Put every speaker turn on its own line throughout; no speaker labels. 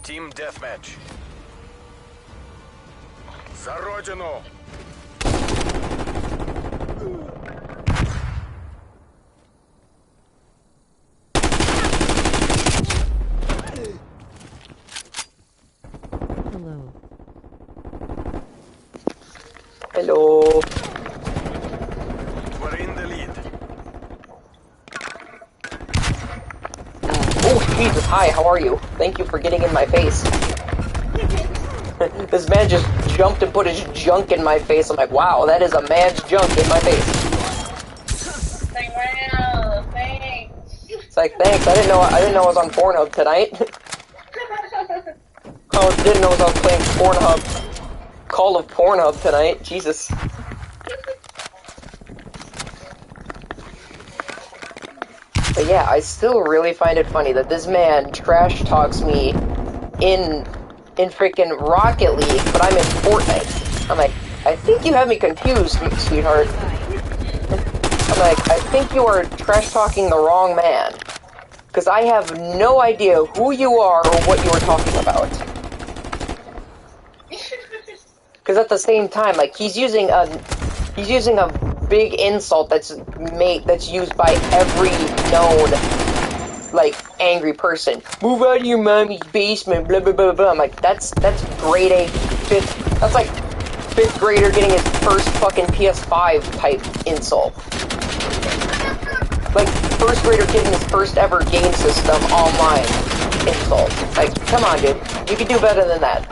Team deathmatch. За родину!
Hello.
Hello.
We're in the lead.
Oh, Jesus, hi, how are you? Thank you for getting in my face. This man just jumped and put his junk in my face. I'm like, wow, that is a man's junk in my face.
Like, wow, thanks.
It's like, thanks, I didn't know I was on Pornhub tonight. I didn't know I was playing Pornhub. Call of Pornhub tonight. Jesus. But yeah, I still really find it funny that this man trash talks me in freaking Rocket League, but I'm in Fortnite. I'm like, I think you have me confused, sweetheart. I'm like, I think you are trash talking the wrong man. Because I have no idea who you are or what you are talking about. Because at the same time, like, he's using a big insult that's used by every known, like, angry person. Move out of your mommy's basement, blah blah blah blah. I'm like, that's grade A fifth. That's like fifth grader getting his first fucking PS5 type insult. Like first grader getting his first ever game system online insult. Like, come on, dude, you can do better than that.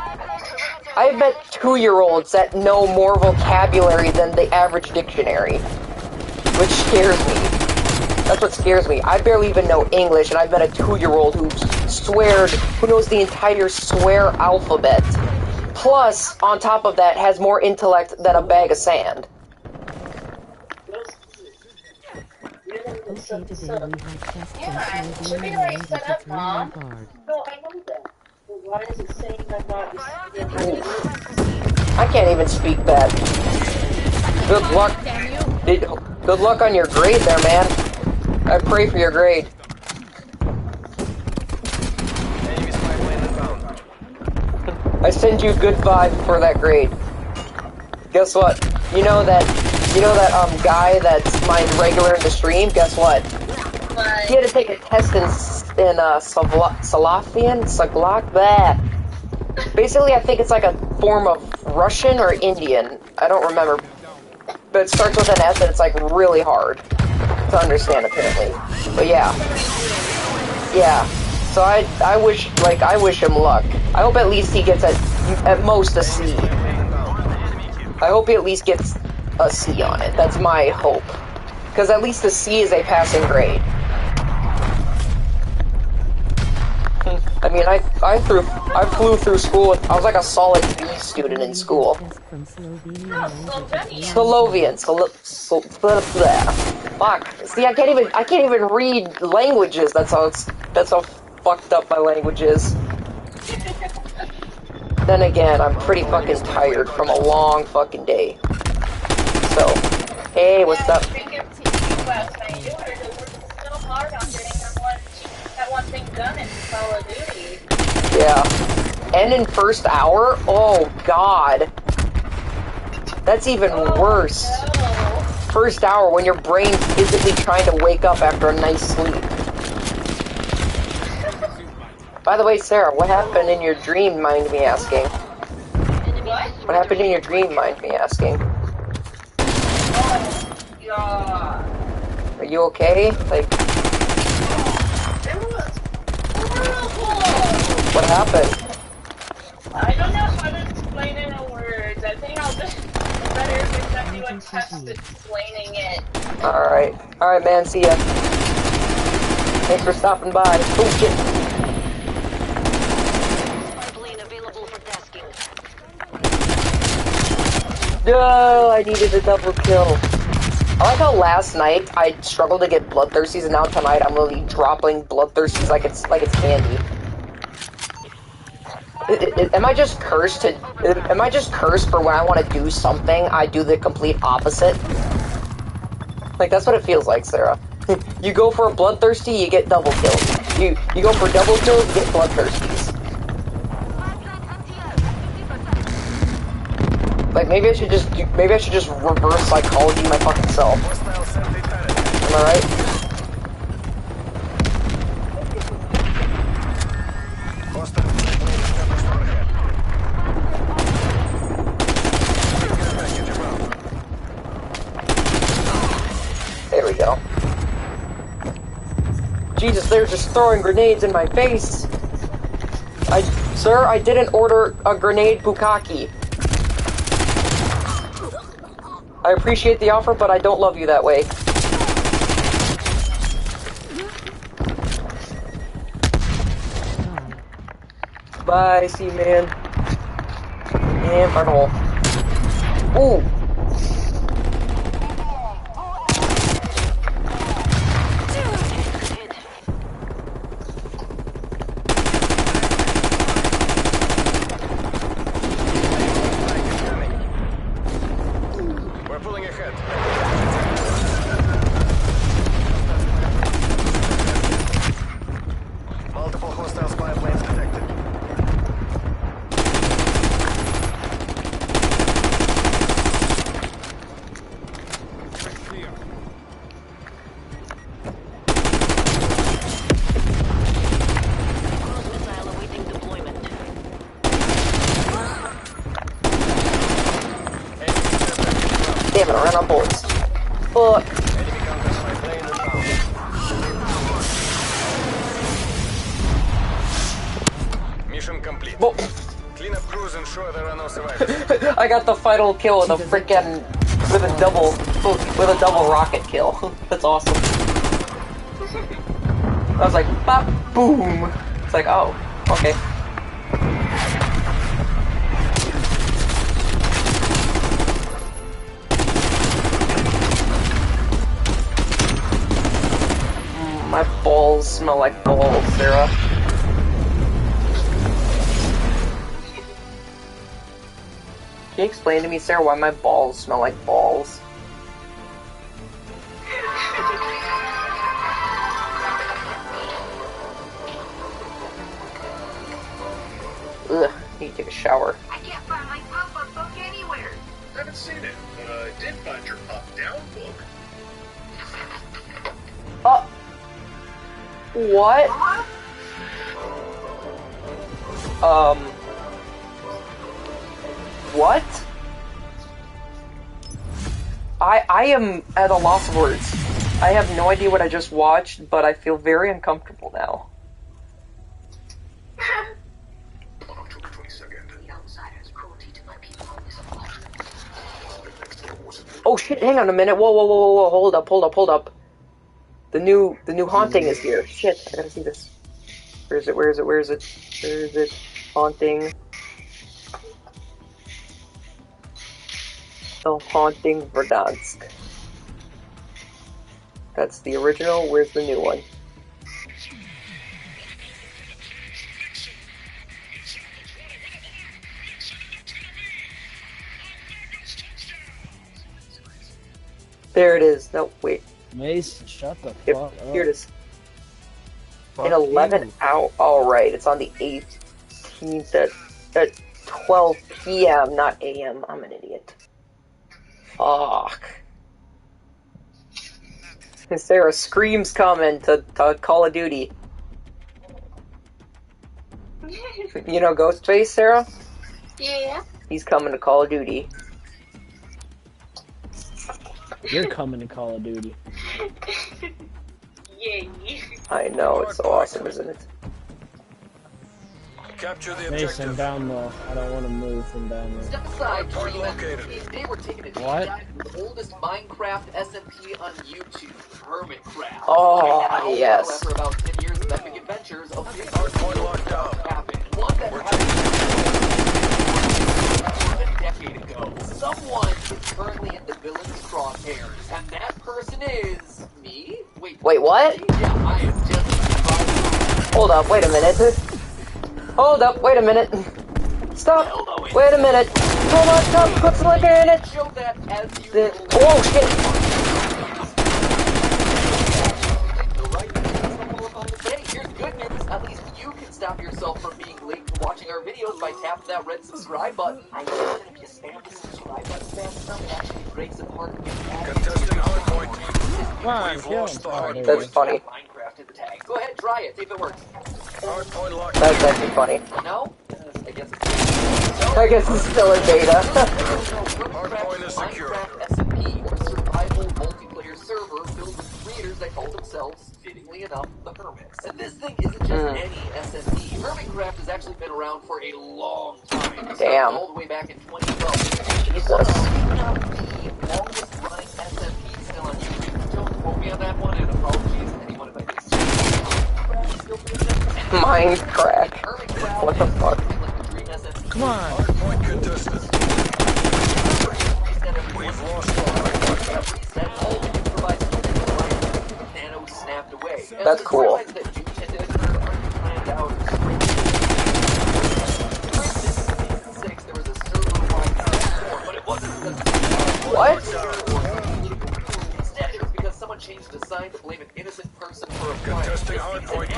I bet 2-year-olds that know more vocabulary than the average dictionary. Which scares me. That's what scares me. I barely even know English, and I've met a 2-year-old who knows the entire swear alphabet. Plus, on top of that, has more intellect than a bag of sand.
Okay, today we have test
Yeah,
from
should be
Slovenian
like
language.
set up,
It's really
Mom.
hard.
No, I know that. But why is it saying I'm not receiving
I can't even speak that. Good luck. Good luck on your grade there, man. I pray for your grade. I send you good vibe for that grade. Guess what? You know that guy that's my regular in the stream? Guess what?
But
He had to take a test in Saglak, bleh. Basically, I think it's like a form of Russian or Indian. I don't remember. But it starts with an S and it's like really hard to understand apparently. But yeah. Yeah. So I wish him luck. I hope at least he gets at most a C. I hope he at least gets a C on it. That's my hope. Because at least a C is a passing grade. I mean, I flew through school. I was like a solid B student in school. Slovian. Fuck. See, I can't even read languages. That's how fucked up my language is. Then again, I'm pretty fucking tired from a long fucking day. So, hey, what's up?
That one thing done in Call of Duty.
Yeah. And in first hour? Oh, God. That's even worse.
No.
First hour when your brain's physically trying to wake up after a nice sleep. By the way, Sarah, what happened in your dream, mind me asking? What happened in your dream, mind me asking?
Oh, God.
Are you okay? Like, what happened?
I don't know how to explain it in words. I think I'll just better if I do a test explaining it.
Alright. Alright, man, see ya. Thanks for stopping by. Oh, shit. No, I needed a double kill. I like how last night I struggled to get bloodthirsties, and now tonight I'm really dropping bloodthirsties like it's candy. Am I just cursed for when I want to do something, I do the complete opposite? Like, that's what it feels like, Sarah. You go for a bloodthirsty, you get double kills. You go for double kills, you get bloodthirsties. like, maybe I should just reverse psychology my fucking self.
Hostile sentry turret.
Am I right?
Hostile plane established overhead. Care package above.
There we go. Jesus, they're just throwing grenades in my face. Sir, I didn't order a grenade bukkake. I appreciate the offer, but I don't love you that way. Bye, Seaman. And Arnold. Ooh.
We're pulling ahead. Multiple hostile spy planes detected.
Missile awaiting deployment.
Damn it, I ran out of bullets. Fuck.
Enemy counter spy plane inbound. Mission complete.
Whoa.
Clean up crews, ensure there are no survivors.
I got the final kill with a freaking with a double rocket kill. That's awesome. I was like, bop, boom. It's like, oh, okay. My balls smell like balls, Sarah. Can you explain to me, Sarah, why my balls smell like balls? Ugh, need to take a shower.
I can't find my pop-up book anywhere.
Haven't seen it, but I did find your pop-down book.
Oh! What? What? I am at a loss of words. I have no idea what I just watched, but I feel very uncomfortable now.
On October 22nd,
The outsider's cruelty to my people is appalling.
next to the horse.
Oh shit, hang on a minute. Whoa, hold up. The new haunting is here. Shit, I gotta see this. Where is it? Haunting. The Haunting Verdansk. That's the original. Where's the new one? There it is. No, wait.
Mason, shut the
Yep,
fuck up.
here it is.
Fuck
In 11
you.
hours. Alright, it's on the 18th at 12 p.m., not a.m. I'm an idiot. Fuck. And Sarah screams coming to Call of Duty. You know Ghostface, Sarah?
Yeah.
He's coming to Call of Duty.
You're coming to Call of Duty.
Yay.
I know, it's so awesome, isn't it?
Capture the
Mason,
objective.
down low. I don't want to move from down there.
Step aside,
Target
Dream.
located.
Today we're taking a deep
What?
dive into the oldest Minecraft SMP on YouTube, Hermitcraft.
Oh,
Right now,
yes.
After about 10 years of epic adventures, a big
Hardpoint locked down.
happened. One that
We're
happened more than a decade ago. Someone is currently in the villain's crosshairs, and that person is me?
Wait, what?
Yeah, I am just
Hold up, wait a minute. Hold up, wait a minute. Stop! Wait a minute. Hold on, stop, put some liquor in it.
show that as you
Oh shit!
the right Hey, here's good news. At least you can stop yourself from being late to watching our videos by tapping that red subscribe button. I know if you spam the subscribe
Contesting hardpoint.
Come on,
We've
kill
lost
him.
the
Oh,
hard
there
That's
you
funny.
Minecraft in the tag. Go ahead, try it. See if it works.
Hardpoint locked.
That's actually funny.
No? I guess it's
I guess it's still in beta.
Hardpoint is secure.
Minecraft SMP, or survival multiplayer server filled with creators that call themselves, fittingly enough, the Hermits. And this thing isn't just any SMP. Hermitcraft has actually been around for a long time.
Damn.
All the way back in 2012.
Jesus.
One of the longest running SMP still on YouTube. Don't quote me on that one, and apologies to anyone if I missed it.
Minecraft. What the fuck?
Come on.
Hardpoint contested. We've lost the hardpoint.
That's cool. What?
Instead, it was because someone changed a sign to blame an innocent person for a crime.
Contesting hardpoint.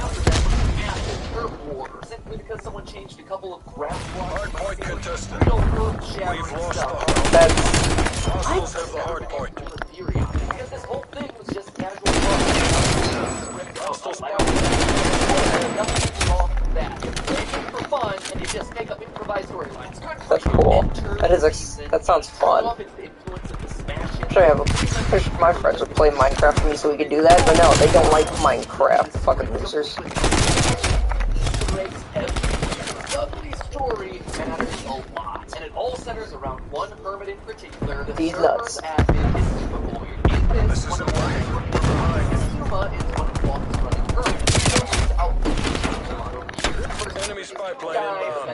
Simply because someone changed a couple of grass blocks.
Hardpoint contested.
We've
We've lost the hardpoint.
That's
Hostiles have the hardpoint.
Because this whole thing was just casual fun.
Hostiles
Nothing wrong with that. It's for fun, and you just make up improvised storylines.
that's cool. That sounds fun. Wish my friends would play Minecraft with me so we could do that, but no, they don't like Minecraft. Fucking losers.
Dudley's story matters a lot, and it all centers around one hermit in particular. The
These
server's
nuts.
admin is Superboy.
This is
One of
working.
Suma is one of the longest running hermits. He's out
Enemy spy plane inbound.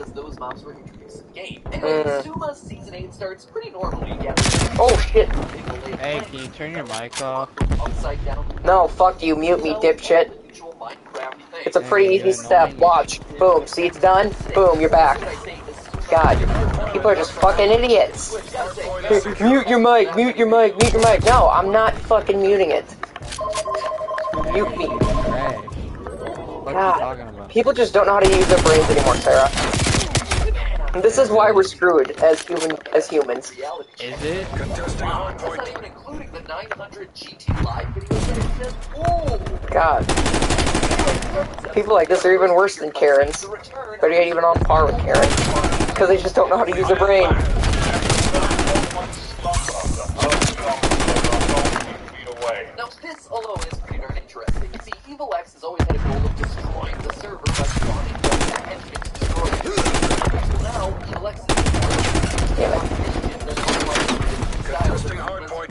as those mobs were introduced in the game. Anyway, Suma's season 8 starts pretty normally.
Oh shit.
Hey, can you turn your mic off?
Upside down.
No, fuck you, mute me, dipshit. It's a pretty easy step. Watch. Boom. See, it's done. Boom, you're back. God, people are just fucking idiots. Mute your mic, mute your mic, mute your mic. No, I'm not fucking muting it. Mute me.
Greg. What are you talking
God,
about?
people just don't know how to use their brains anymore, Sarah. And this is why we're screwed as humans.
Is it?
Contesting
That's
hardpoint.
not even including the 900 GT Live videos that exist. Ooh!
God, people like this are even worse than Karens. Better yet, even on par with Karen. Because they just don't know how to use their brain.
Now, this alone is pretty darn interesting. See, Evil X has always had a goal of destroying the server by spawning just engines to destroy it. So now, Evil X is
Damn it.
Contesting hardpoint.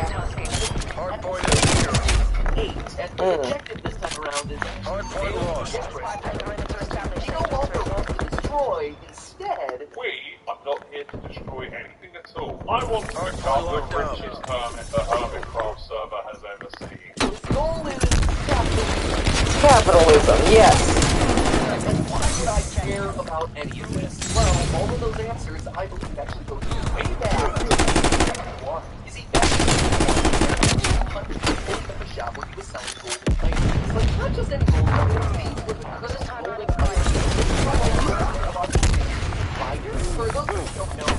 Hardpoint is secure.
And the objective this time around is
Hardpoint lost.
you no longer want to destroy, instead,
I'm not here to destroy anything at all. I want to
Hardpoint
become the
locked down.
richest hermit the Hermitcraft server has ever seen.
the goal is capitalism.
Capitalism, yes.
And why would I care about any of this? Well, all of those answers, I believe, actually go way back. You see, back in the shop where he was selling golden items. But not just any golden items, these were the cursed golden items. About fighters? For those who don't know,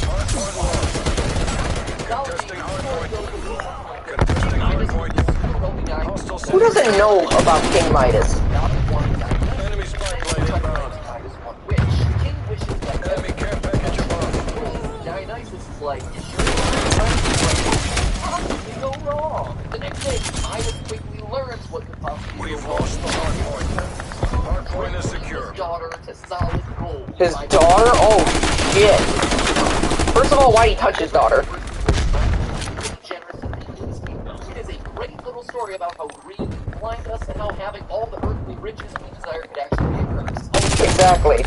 Hardpoint lost. Contesting hardpoint. Contesting hardpoint. Hostile
Who doesn't know about King Midas?
enemy spy plane inbound. Enemy care package above.
Dionysus is like, is your possibly go wrong? The next day, Midas quickly learns what could possibly
We've
go wrong.
lost the hardpoint. Hardpoint is secure.
His daughter to solid gold.
His daughter? Oh, shit. First of all, why'd he touch his daughter?
It is a great little story about how greed can blind us and how having all the earthly riches we desire could actually be a curse.
Exactly.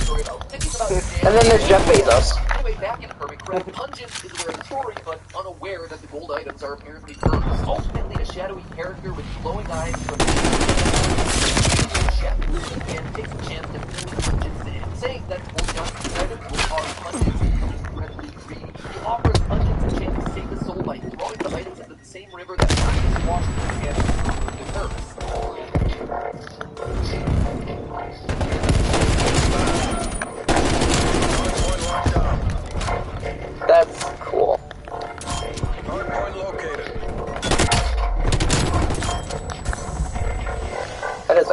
And then there's Jeff Bezos.
Anyway, back in Hermitcraft, Pungent is wearing Tori, but unaware that the gold items are apparently hers. Ultimately, a shadowy character with glowing eyes from Chef and takes a chance to fool Pungent's in, saying that gold items will cause Pungent's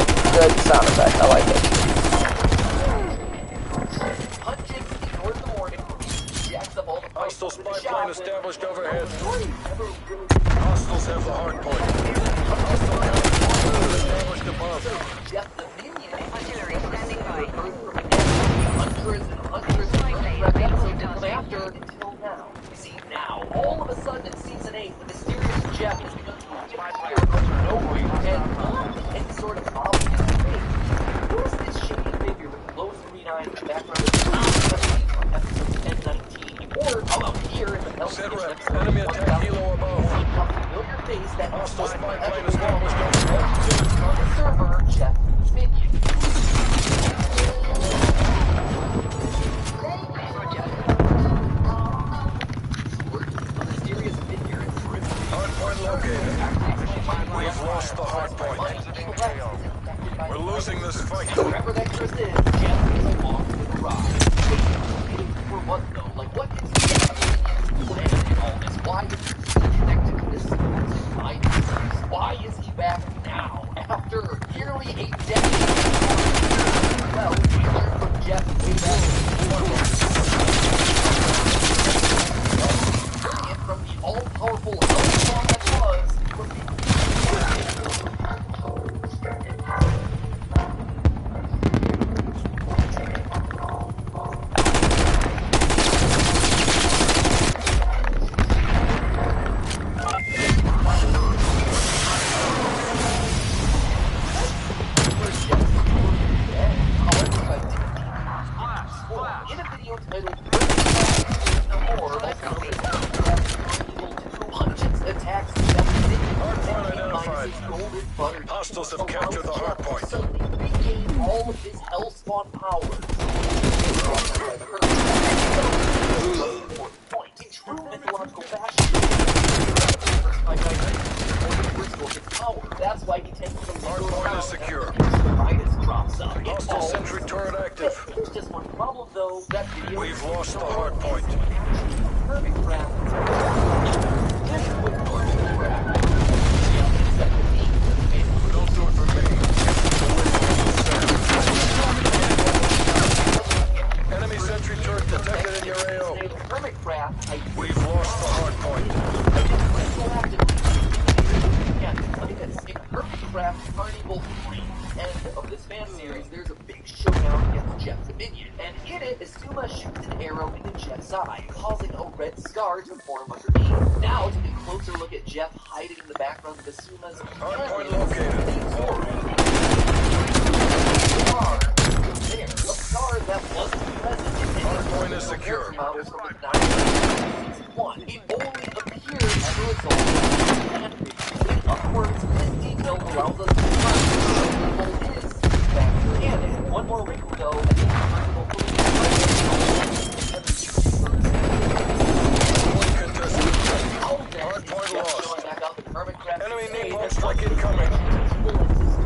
a good sound effect. I like it.
Hundreds ignores the warning. Jacks up all the
Hostile
prices in the
spy
shop
plane
and-
established overhead. Hostiles have the hard point. Hostile counter established above.
Jeff the Minion.
Artillery standing by.
Hundreds and hundreds of Minecraft episodes to come after until now. See, now, all of a sudden in Season 8, the mysterious Jeff has begun to reappear from nowhere and not be any sort of obvious thing. Notice this shady figure with the low 39 in the background of the from episodes 10, 19, or how about here in the Hell's
Set
Kitchen
rep.
episode
Enemy attack
1000.
helo above.
A familiar face that
Hostile spy plane
on
established
the
overhead.
server, Jeff Minion. A mysterious figure is driven.
Hard point located. We've lost the hard point. We're losing this fight.
Whoever that Chris is, Jeff is along for the ride. Waiting for what though? Like what is Jeff planning in all this? Why is he connected to this massive mind disease? Why is he back now? After nearly a decade. Well, we learned from Jeff way back from the all-powerful hellspawn that was from the in a video titled More, that's punches, attacks,
Hostiles have captured the hard point.
Suddenly regain all of his hellspawn powers. Point in true mythological fashion. That's why he tends to
Hard point is secure.
Midas drops up.
Hostile sentry turret active.
There's just one problem though. That video
We've lost the hard point.
perfect graphics. This is what normal graphics.
Don't do it for me. Enemy sentry turret detected in your AO.
Perfect craft.
We've lost the hard point.
Perfect Carnival 3 end of this fan series, there's a big showdown against Jeff the Minion, and in it, Asuma shoots an arrow into Jeff's eye, causing a red scar to form underneath. Now, taking a closer look at Jeff hiding in the background of Asuma's
Hard point located.
There, a scar that wasn't present in any
Hard point is secure.
models from the 1961. It only appeared as a result of upwards, this detail allows us to find what is back canon. One more wrinkle though, I think
Hard point lost.
back up in Hermitcraft.
Enemy napalm strike incoming.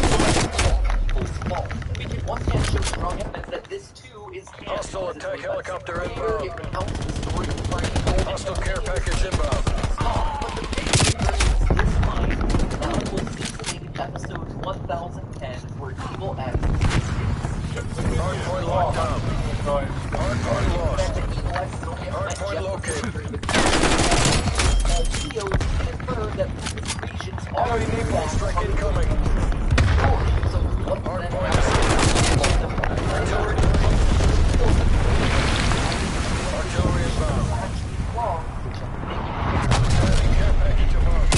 This time we can once again show strong evidence that this too is canon.
Hostile attack helicopter inbound.
It recounts the story of the
Hostile care package inbound.
Episode 1010, where evil ends.
Hard point locked down. Hard point lost. Hard point located. Enemy napalm strike incoming. Hard point is artillery. Artillery inbound. Enemy care package above.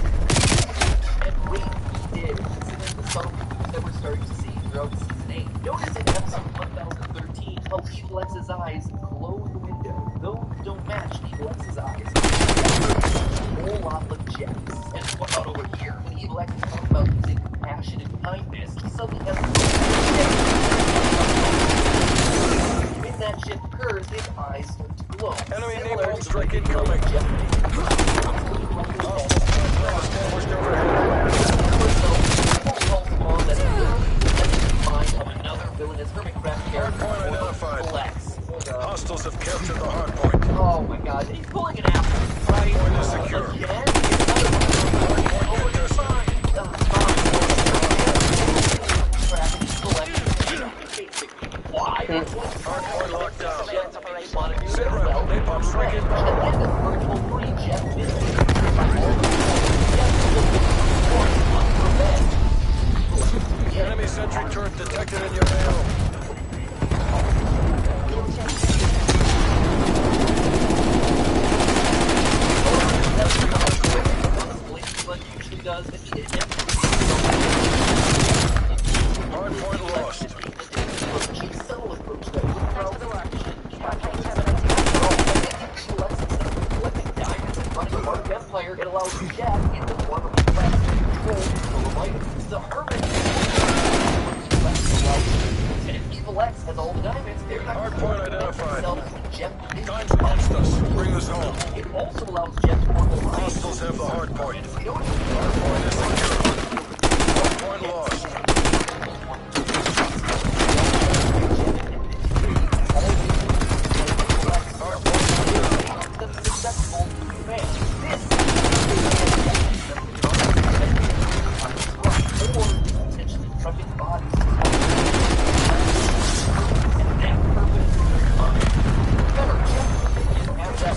And wait, he did, considering the subtle clues that we're starting to see throughout Season 8. Notice in episode 1013 how Evil X's eyes glow in the window. Those don't match Evil X's eyes. A whole lot like Jeff's. And what about over here? When Evil X talks about using compassion and kindness, he suddenly has when that shift occurs, his eyes start to glow.
Enemy
Similar
napalm
to
strike
the video
incoming.
Jeff made.
Established overhead.
Find of another villainous Hermitcraft character
Hardpoint identified.
Flex.
Hostiles have captured the hard point.
Oh my god, he's pulling an apple, right?
Point is secure.
Again? It's fine. Why?
Hardpoint locked down. Sit rep. Napalm strike inbound. Enemy sentry turret detected in your AO. Hardpoint lost.
Empire, it allows Jack in the form of Flex to control the items. The Hermit and if Evil X has all the diamonds, they're not
Hardpoint identified.
Jeff
Time's against us. Bring this home.
It also allows Jeff to work with
Hostiles have the hard point.
We don't
Hardpoint is secure. Hardpoint lost.
the successful command. Potentially prepping bodies. And that purpose. Remember, Jeff didn't have that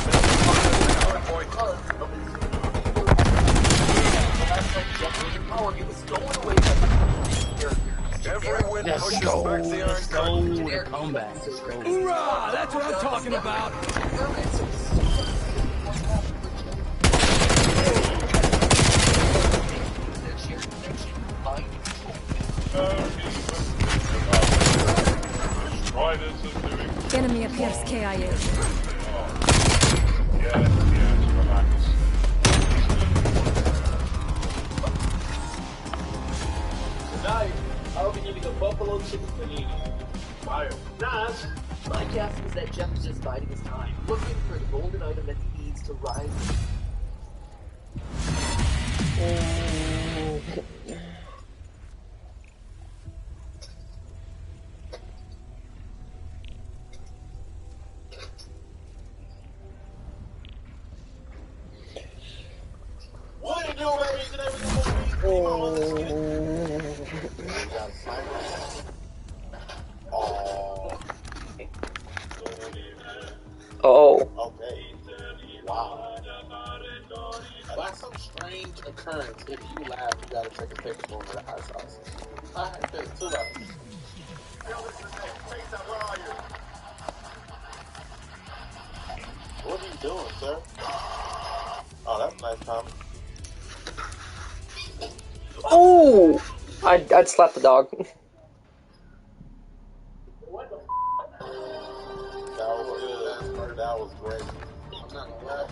Hardpoint.
because of his last night Jeff was in power, he was stolen away by the characters.
Every win pushes back the Iron Curtain.
Comeback.
Hoorah! That's what I'm talking about.
Try this is doing.
Enemy appears KIA.
Yes, relax.
Tonight, I'll be eating a buffalo chicken panini. Fire. Nice.
My guess is that Jeff is just biding his time, looking for the golden item that he needs to rise.
What are you doing, baby? Today we're gonna
Oh.
Okay. Wow. By some strange occurrence, if you laugh, you gotta take a picture over the hot sauce. Alright, there's 2 left. What are you doing, sir? Oh, that's nice, Tom.
Oh! I'd slap the dog.
That was good. That was great. I'm not gonna lie.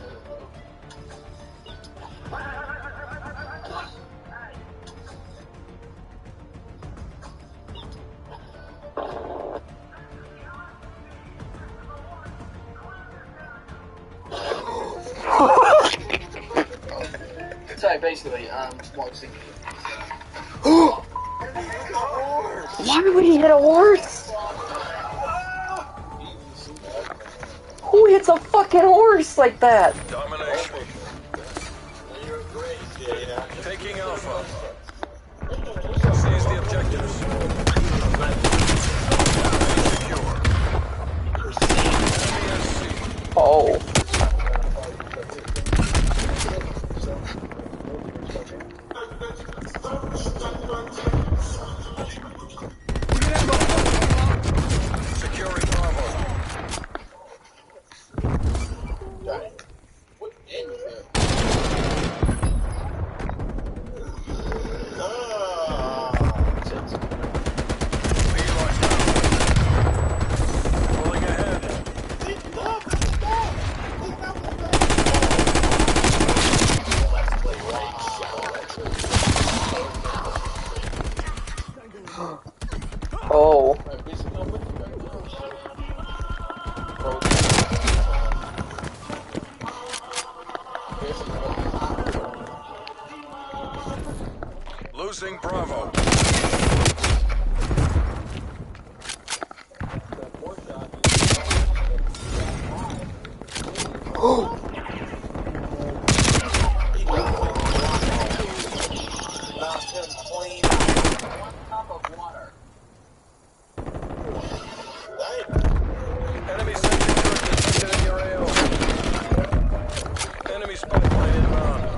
So basically, watching.
Why would he hit a horse? Who hits a fucking horse like that?
Domination.
Yeah.
Taking Alpha. Seize the objectives. Secure.
Oh.
Securing Bravo.
What end is that?
Lead locked down. Pulling ahead.
Oh.
Losing Bravo.
Knocked him clean out. One cup of water.
Enemy sentry turret detected in your AO. Enemy spy plane inbound.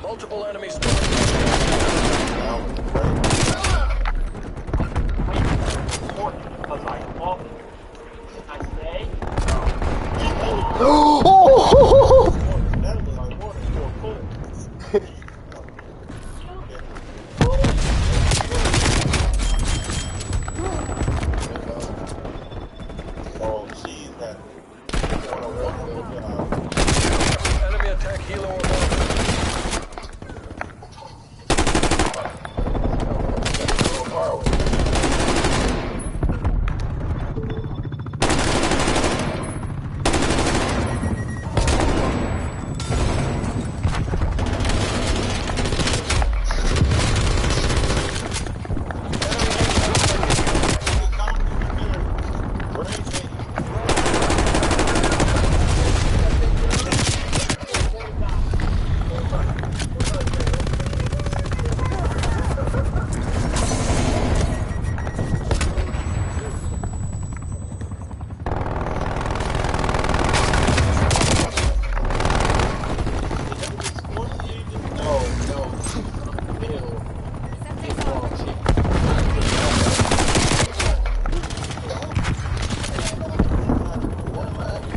Multiple enemy spy planes.
Because I love it. I say,
That was like water to a foot. Oh, geez, that. What a wonderful job.
Enemy attack helo above.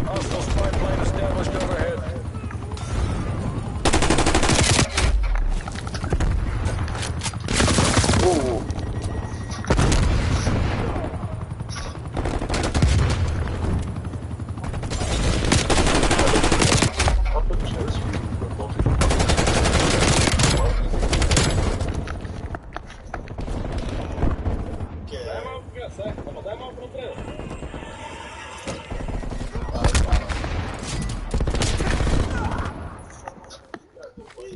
Hostile spy plane established overhead.
Ooh.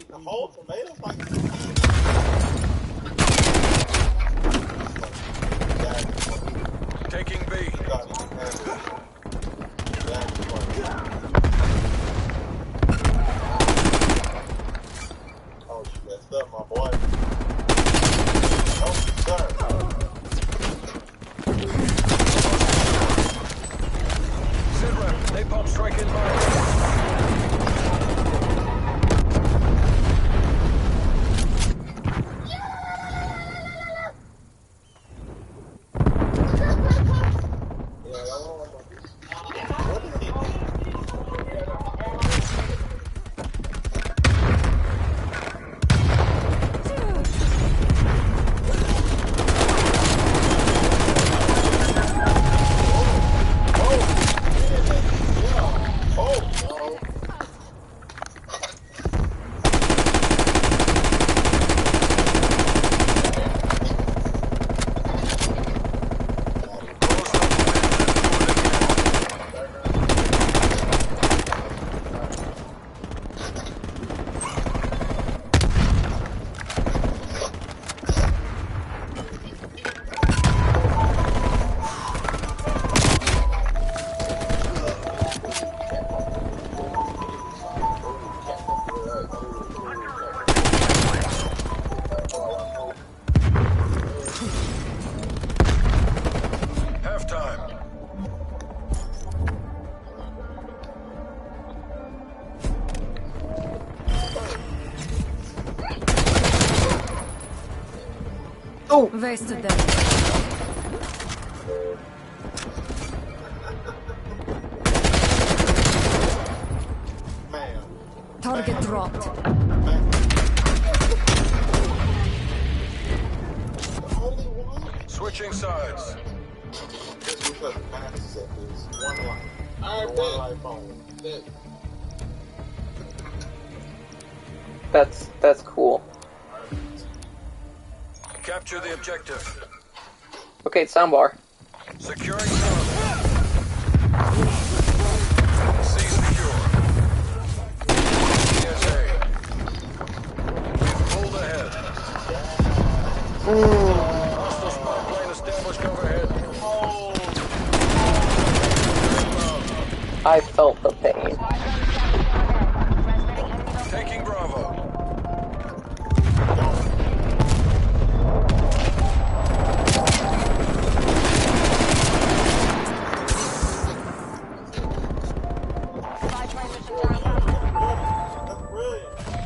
The whole tomatoes like
Taking B.
Oh, you messed up, my boy. Oh, sir.
Sit rep. Napalm strike inbound.
What is he doing? Halftime.
Oh!
Wasted them.
Man.
Target dropped.
Only one?
Switching sides.
Just because the master set is one life. One life only.
That's cool.
Capture the objective.
Okay, soundbar.
Securing zone. C secure. CSA. We've pulled ahead. Hostile spy plane established overhead.
I felt the pain.
Taking Bravo.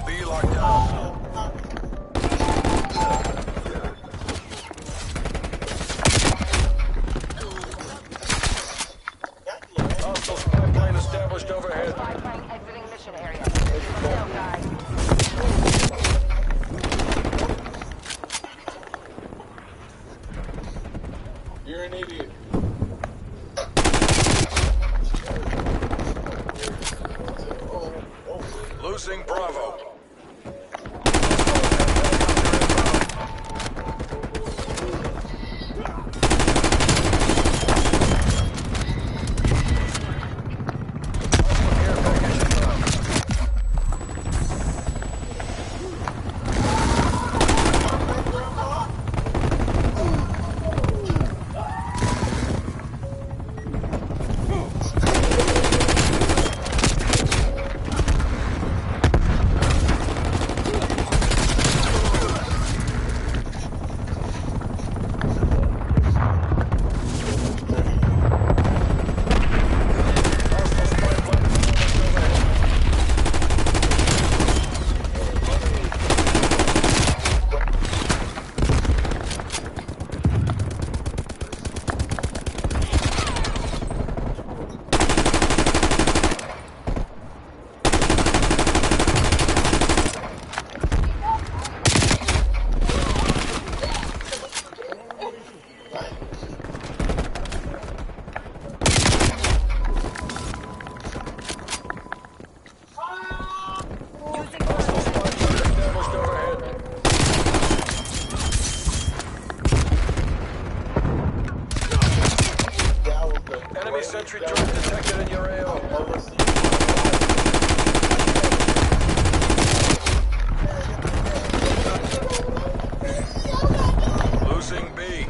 B locked down. Hostile spy plane established overhead.
You're an idiot.
Losing Bravo. Enemy sentry drone detected in your AO. Losing B.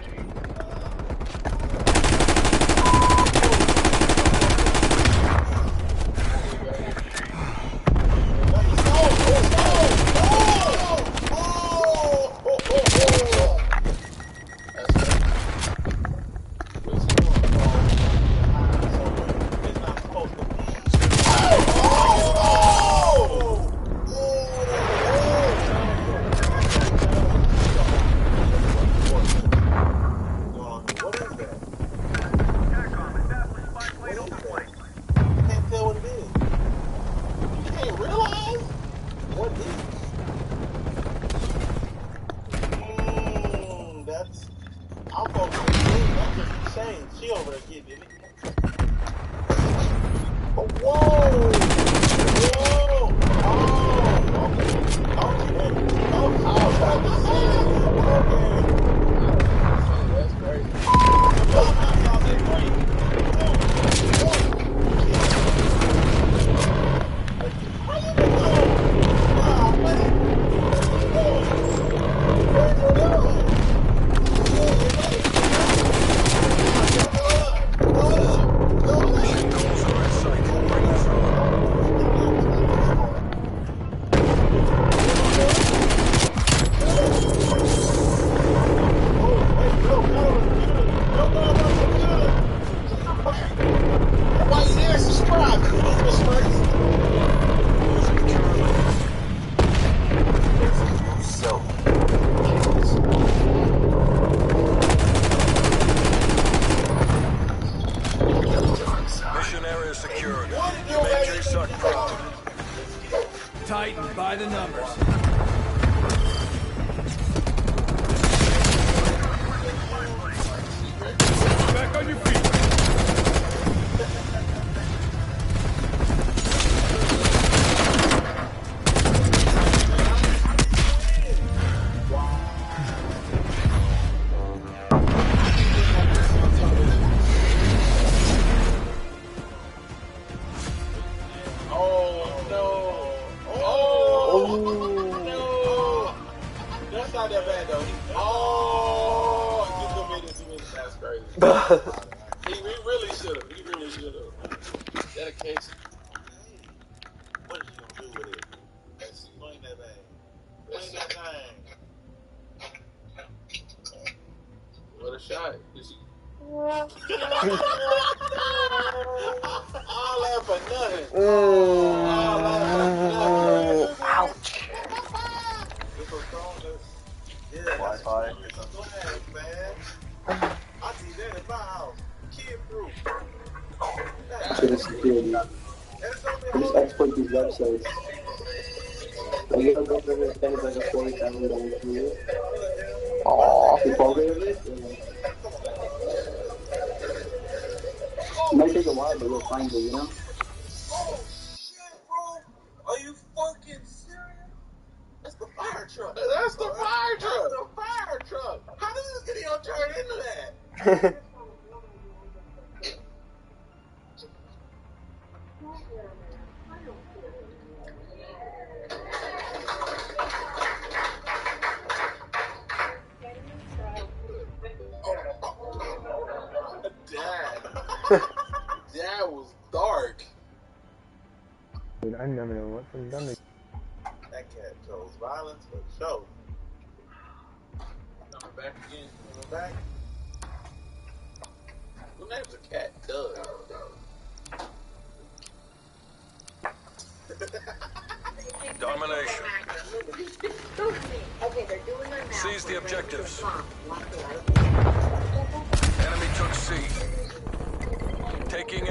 Mission area secured. You made JSOC proud.
Titan by the numbers. Back on your feet.
Oh no! Oh! All that for nothing. All that for nothing.
Ouch.
It's a bonus. Yeah, Wi-Fi. It's a flag, man. I see that in my house. Kid proof.
To the security. Just export these websites. Like, you don't go to spend like a $40,000 career.
Aww.
The quality of it, it might take a while, but you'll find it, you know?
Oh, shit, bro. Are you fucking serious? That's the fire truck. That's the fire truck. That's the fire truck. How does this video turn into that? That was dark.
Dude, I never know what's done.
That cat chose violence for show. Coming back again. Coming back. Who names a cat Doug?
Domination. Seize the objectives. Enemy took C. Taking A.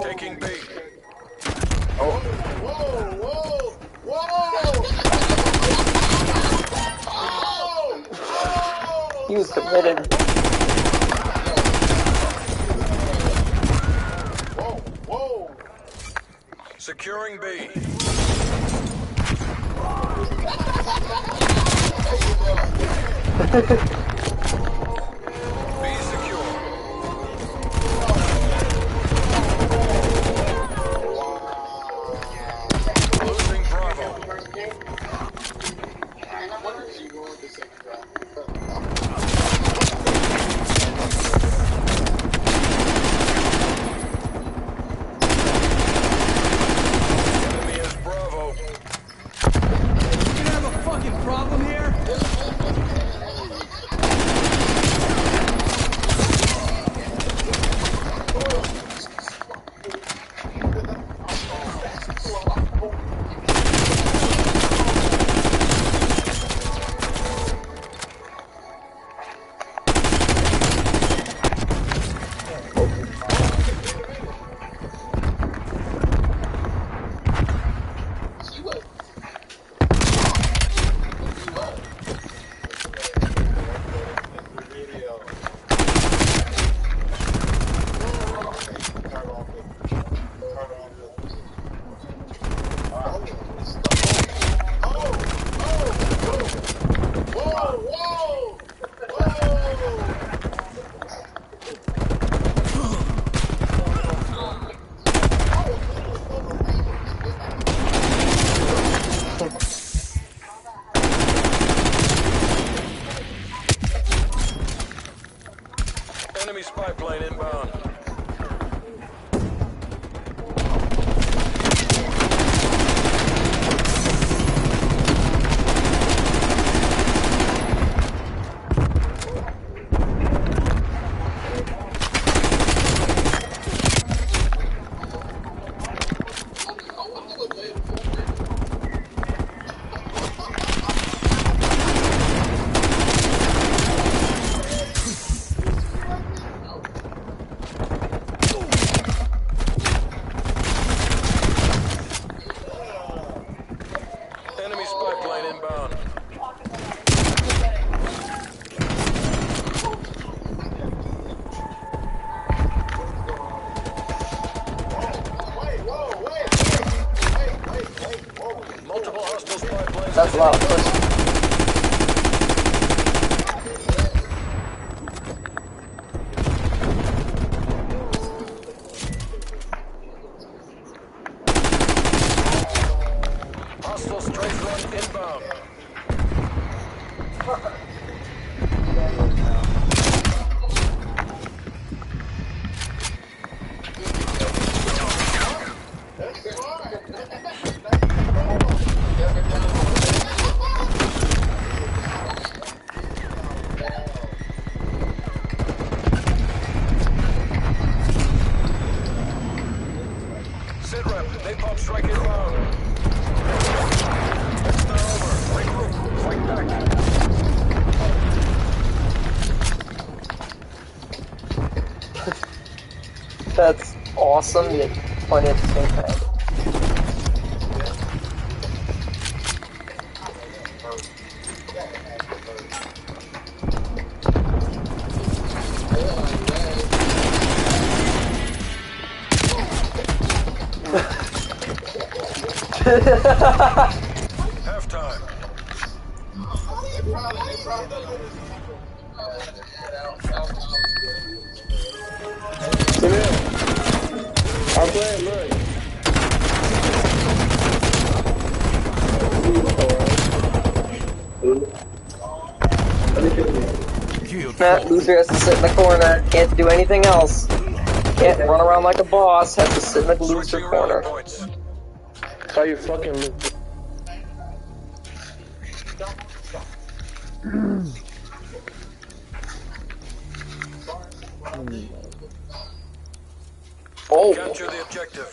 Taking B.
Whoa, whoa, whoa!
He was committed.
Whoa, whoa!
Securing B. B secure. Losing Bravo. Enemy has Bravo.
You have a fucking problem here?
Enemy spy plane inbound. Enemy spy plane inbound. Multiple hostile spy planes.
That's a lot of push.
Hostile straight run inbound.
That's awesome, yet fun at the same time.
Halftime.
I'll play it, look.
That loser has to sit in the corner, can't do anything else. Can't run around like a boss, has to sit in the loser
Switching
corner.
rally points.
How you fucking...
Oh!
Capture the objective.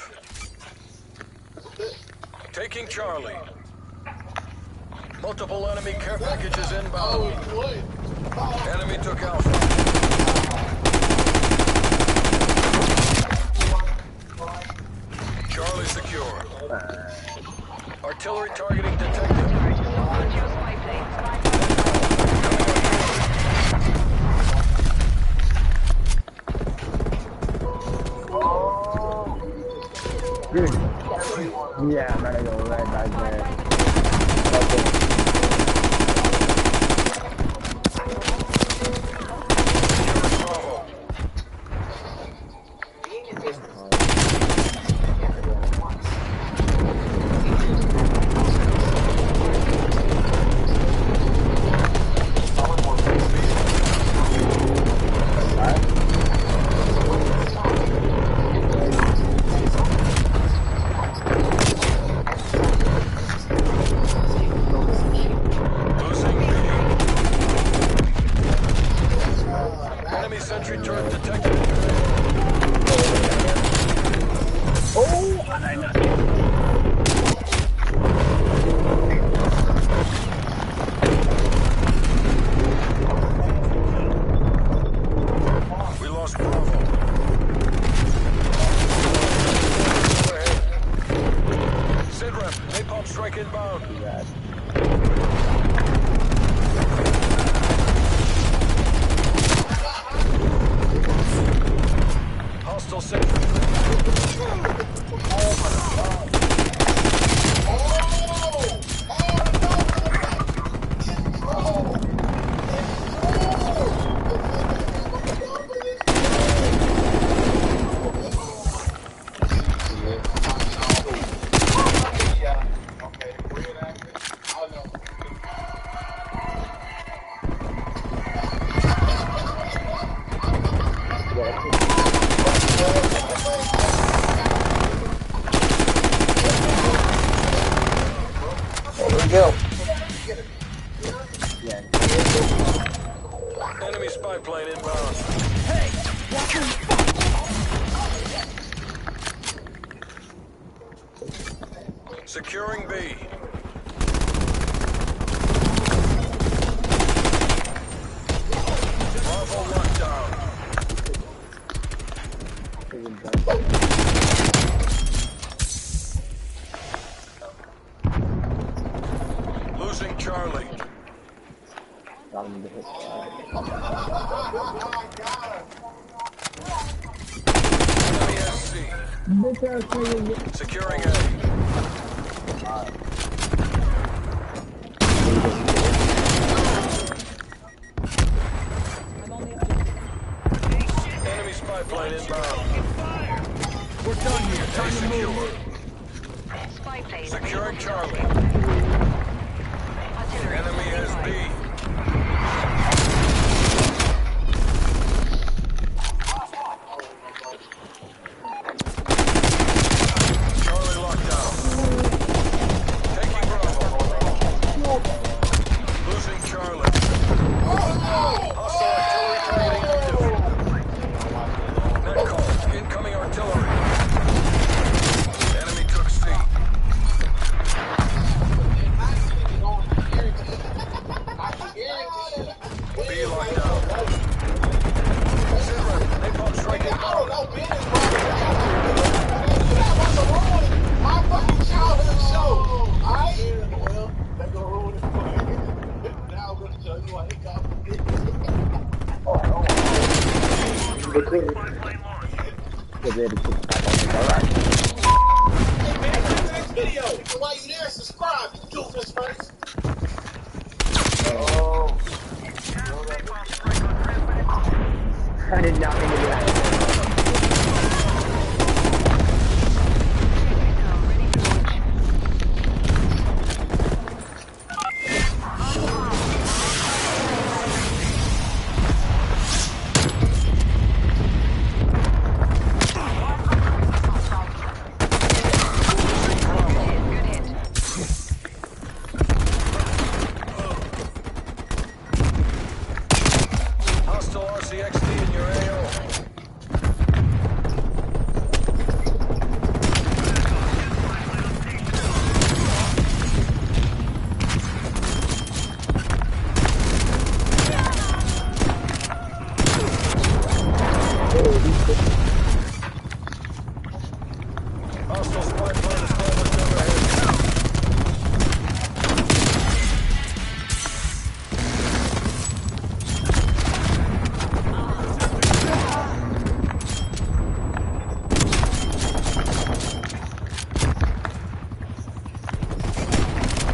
Taking Charlie. Multiple enemy care packages inbound. Enemy took Alpha. Charlie secure. Artillery targeting detected.
Yeah, I'm gonna go right back there.
Enemy sentry turret detected. We lost Bravo. Sidrep, napalm strike inbound. Hostile sentry.
There we go.
Enemy spy plane inbound. Securing B. Bravo lockdown. Losing Charlie. Enemy SC. Securing A. Enemy spy plane inbound.
We're done here. Time to move.
Securing Charlie. Enemy is B. Charlie locked down. Taking Bravo. Losing Charlie. Hostile artillery targeting objective. Net call. Incoming artillery. Enemy took C.
They couldn't.
Because they had to put the back on the garage.
Hey man, click the next video. And while you there, subscribe, you doofus face.
Oh. I did not mean to do that.
Hostile RCXD in your AO. Hostile spy plane established overhead.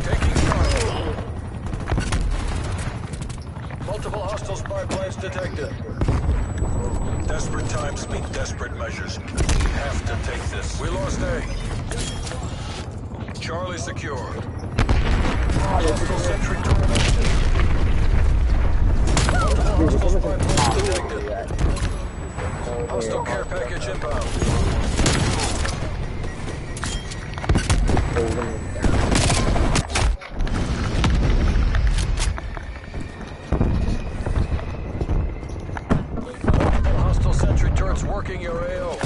Taking fire. Multiple hostile spy planes detected. Desperate times mean desperate measures. We have to take this. We lost A. Charlie secured. Hostile sentry turret active. Hostile spy planes detected. Hostile care package inbound. Hostile sentry turrets working your AO.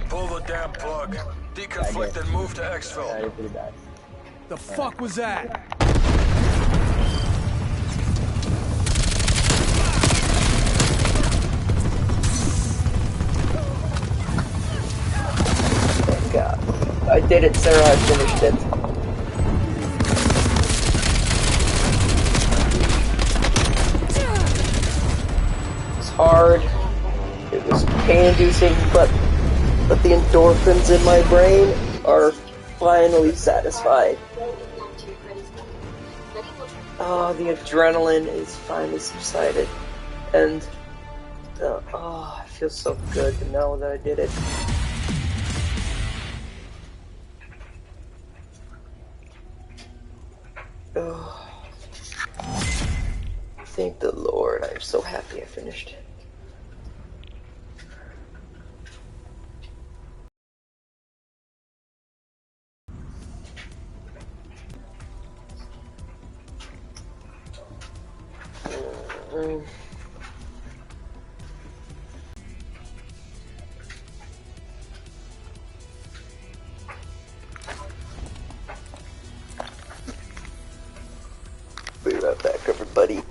Pull the damn plug. Deconflict and move to exfil.
Yeah, you're pretty bad.
The fuck was that?
Thank God. I did it, Sarah. I finished it. It was hard. It was pain-inducing, but the endorphins in my brain are finally satisfied. Oh, the adrenaline is finally subsided, and oh, it feels so good to know that I did it. Oh, thank the Lord! I'm so happy I finished. Be right back, everybody.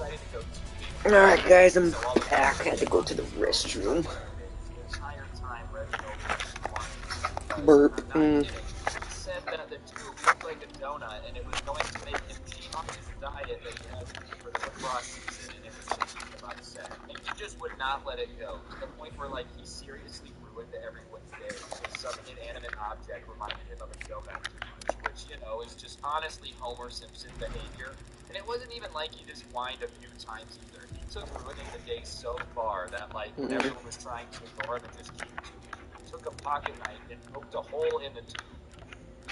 decided to go
Alright, guys, I'm back. I had to go to the restroom.
the entire time Reginald
Burp.
he said that the tube looked like a donut and it was going to make him cheat on his diet that he had to do for the lacrosse season, and it was making him upset. And he just would not let it go, to the point where like he seriously ruined everyone's day because some inanimate object reminded him of a donut too much, which, you know, is just honestly Homer Simpson behavior. And it wasn't even like he just whined a few times either. He took ruining the day so far that like when everyone was trying to ignore him and just keep tubing, he took a pocket knife and poked a hole in the tube.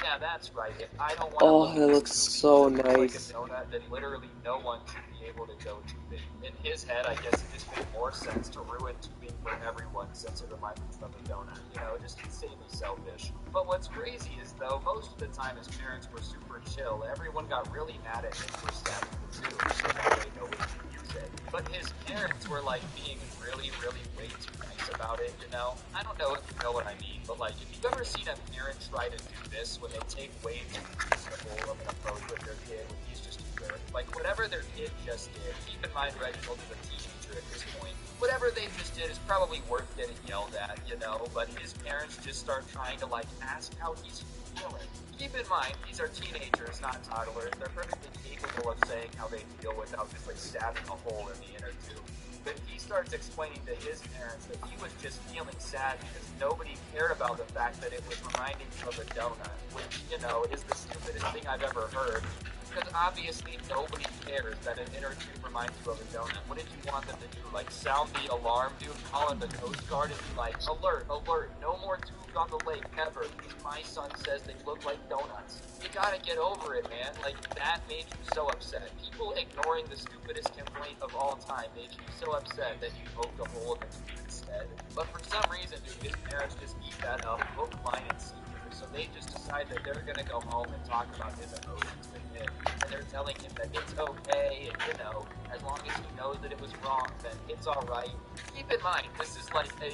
Yeah, that's right. If I don't want to
Oh,
look
that
at
looks
this tube
so
that looks like
nice.
a donut, then literally no one should be able to go tubing. In his head, I guess it just made more sense to ruin tubing for everyone since it reminds him of a donut. You know, just insanely selfish. But what's crazy is, though, most of the time his parents were super chill. Everyone got really mad at him for stabbing the tube, so that way no one could use it. But his parents were, like, being really, really way too nice about it, you know? I don't know if you know what I mean, but, like, if you've ever seen a parent try to do this when they take way too reasonable of an approach with their kid when he's just a jerk, like, whatever their kid just did, keep in mind Reginald is a teenager at this point, whatever they just did is probably worth getting yelled at, you know, but his parents just start trying to, like, ask how he's feeling. Keep in mind, these are teenagers, not toddlers. They're perfectly capable of saying how they feel without just, like, stabbing a hole in the inner tube. But he starts explaining to his parents that he was just feeling sad because nobody cared about the fact that it was reminding him of a donut, which, you know, is the stupidest thing I've ever heard. Because obviously nobody cares that an inner tube reminds you of a donut. What did you want them to do? Like, sound the alarm, dude? Call in the Coast Guard and be like, alert, alert, no more tubes on the lake, ever. My son says they look like donuts. You gotta get over it, man. Like, that made you so upset. People ignoring the stupidest complaint of all time made you so upset that you poked a hole in the tube instead. But for some reason, dude, his parents just eat that up, hook, line, and sinker. So they just decide that they're gonna go home and talk about his emotions with him. And they're telling him that it's okay, and, you know, as long as he knows that it was wrong, then it's alright. Keep in mind, this is like a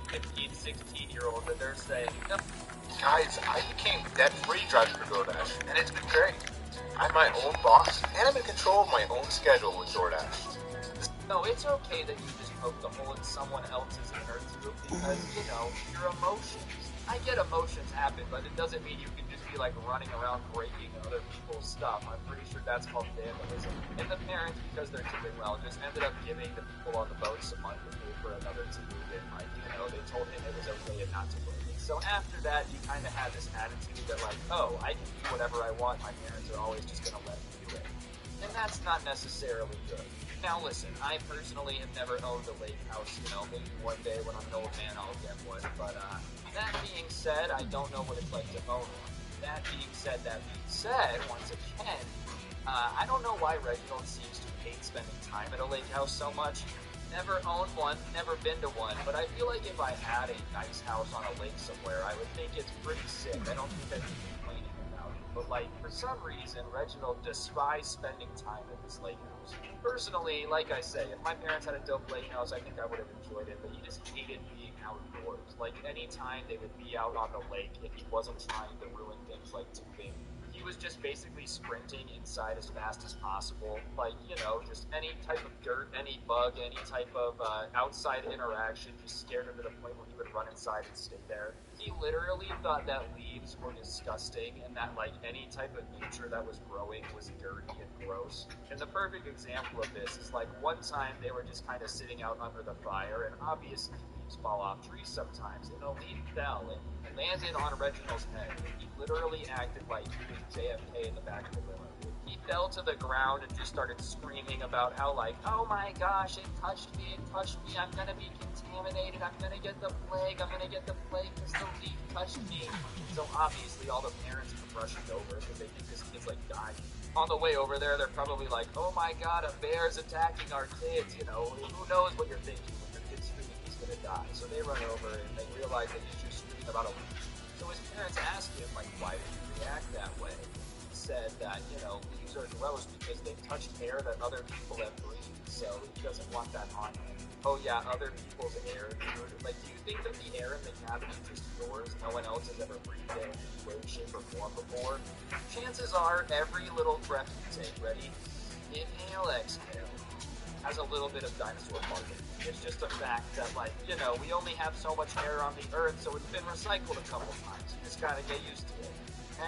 15, 16-year-old that they're saying, no.
Guys, I became debt-free driving for DoorDash, and it's been great. I'm my own boss, and I'm in control of my own schedule with DoorDash.
No, it's okay that you just poked a hole in someone else's inner tube because, you know, your emotions. I get emotions happen, but it doesn't mean you can just be, like, running around breaking other people's stuff. I'm pretty sure that's called vandalism. And the parents, because they're doing well, just ended up giving the people on the boat some money to pay for another tube, and, like, you know, they told him it was okay and not to break it. So after that, you kind of had this attitude that, like, oh, I can do whatever I want. My parents are always just going to let me do it. And that's not necessarily good. Now listen, I personally have never owned a lake house, you know, maybe one day when I'm an old man I'll get one, but that being said, I don't know what it's like to own one. That being said, once again, I don't know why Reginald seems to hate spending time at a lake house so much. Never owned one, never been to one, but I feel like if I had a nice house on a lake somewhere, I would think it's pretty sick. I don't think I'd be complaining about it. But, like, for some reason, Reginald despised spending time at this lake house. Personally, like I say, if my parents had a dope lake house, I think I would have enjoyed it, but he just hated being outdoors. Like, anytime they would be out on the lake, if he wasn't trying to ruin things like tubing, he was just basically sprinting inside as fast as possible. Like, you know, just any type of dirt, any bug, any type of outside interaction just scared him to the point where he would run inside and stay there. He literally thought that leaves were disgusting and that, like, any type of nature that was growing was dirty and gross. And the perfect example of this is, like, one time they were just kind of sitting out under the fire, and obviously leaves fall off trees sometimes, and a leaf fell and landed on Reginald's head. He literally acted like he was JFK in the back of the limo. He fell to the ground and just started screaming about how, like, oh my gosh, it touched me, I'm gonna be contaminated, I'm gonna get the plague because the leaf touched me. So obviously all the parents come rushing over because they think this kid's, like, dying. On the way over there, they're probably like, oh my god, a bear's attacking our kids, you know, who knows what you're thinking when your kid's screaming he's gonna die. So they run over and they realize that he's just screaming about a leaf. So his parents ask him, like, why did you react that way? He said that, you know, leaves are gross because they touched air that other people have breathed, so he doesn't want that on him. Oh yeah, other people's air, dude. Like, do you think that the air in the cabin is just yours? No one else has ever breathed it in any way, shape, or form before? Chances are, every little breath you take, ready? Inhale, exhale.
has a little bit of dinosaur barking. It's just a fact that, like, you know, we only have so much air on the Earth, so it's been recycled a couple times. You just gotta get used to it.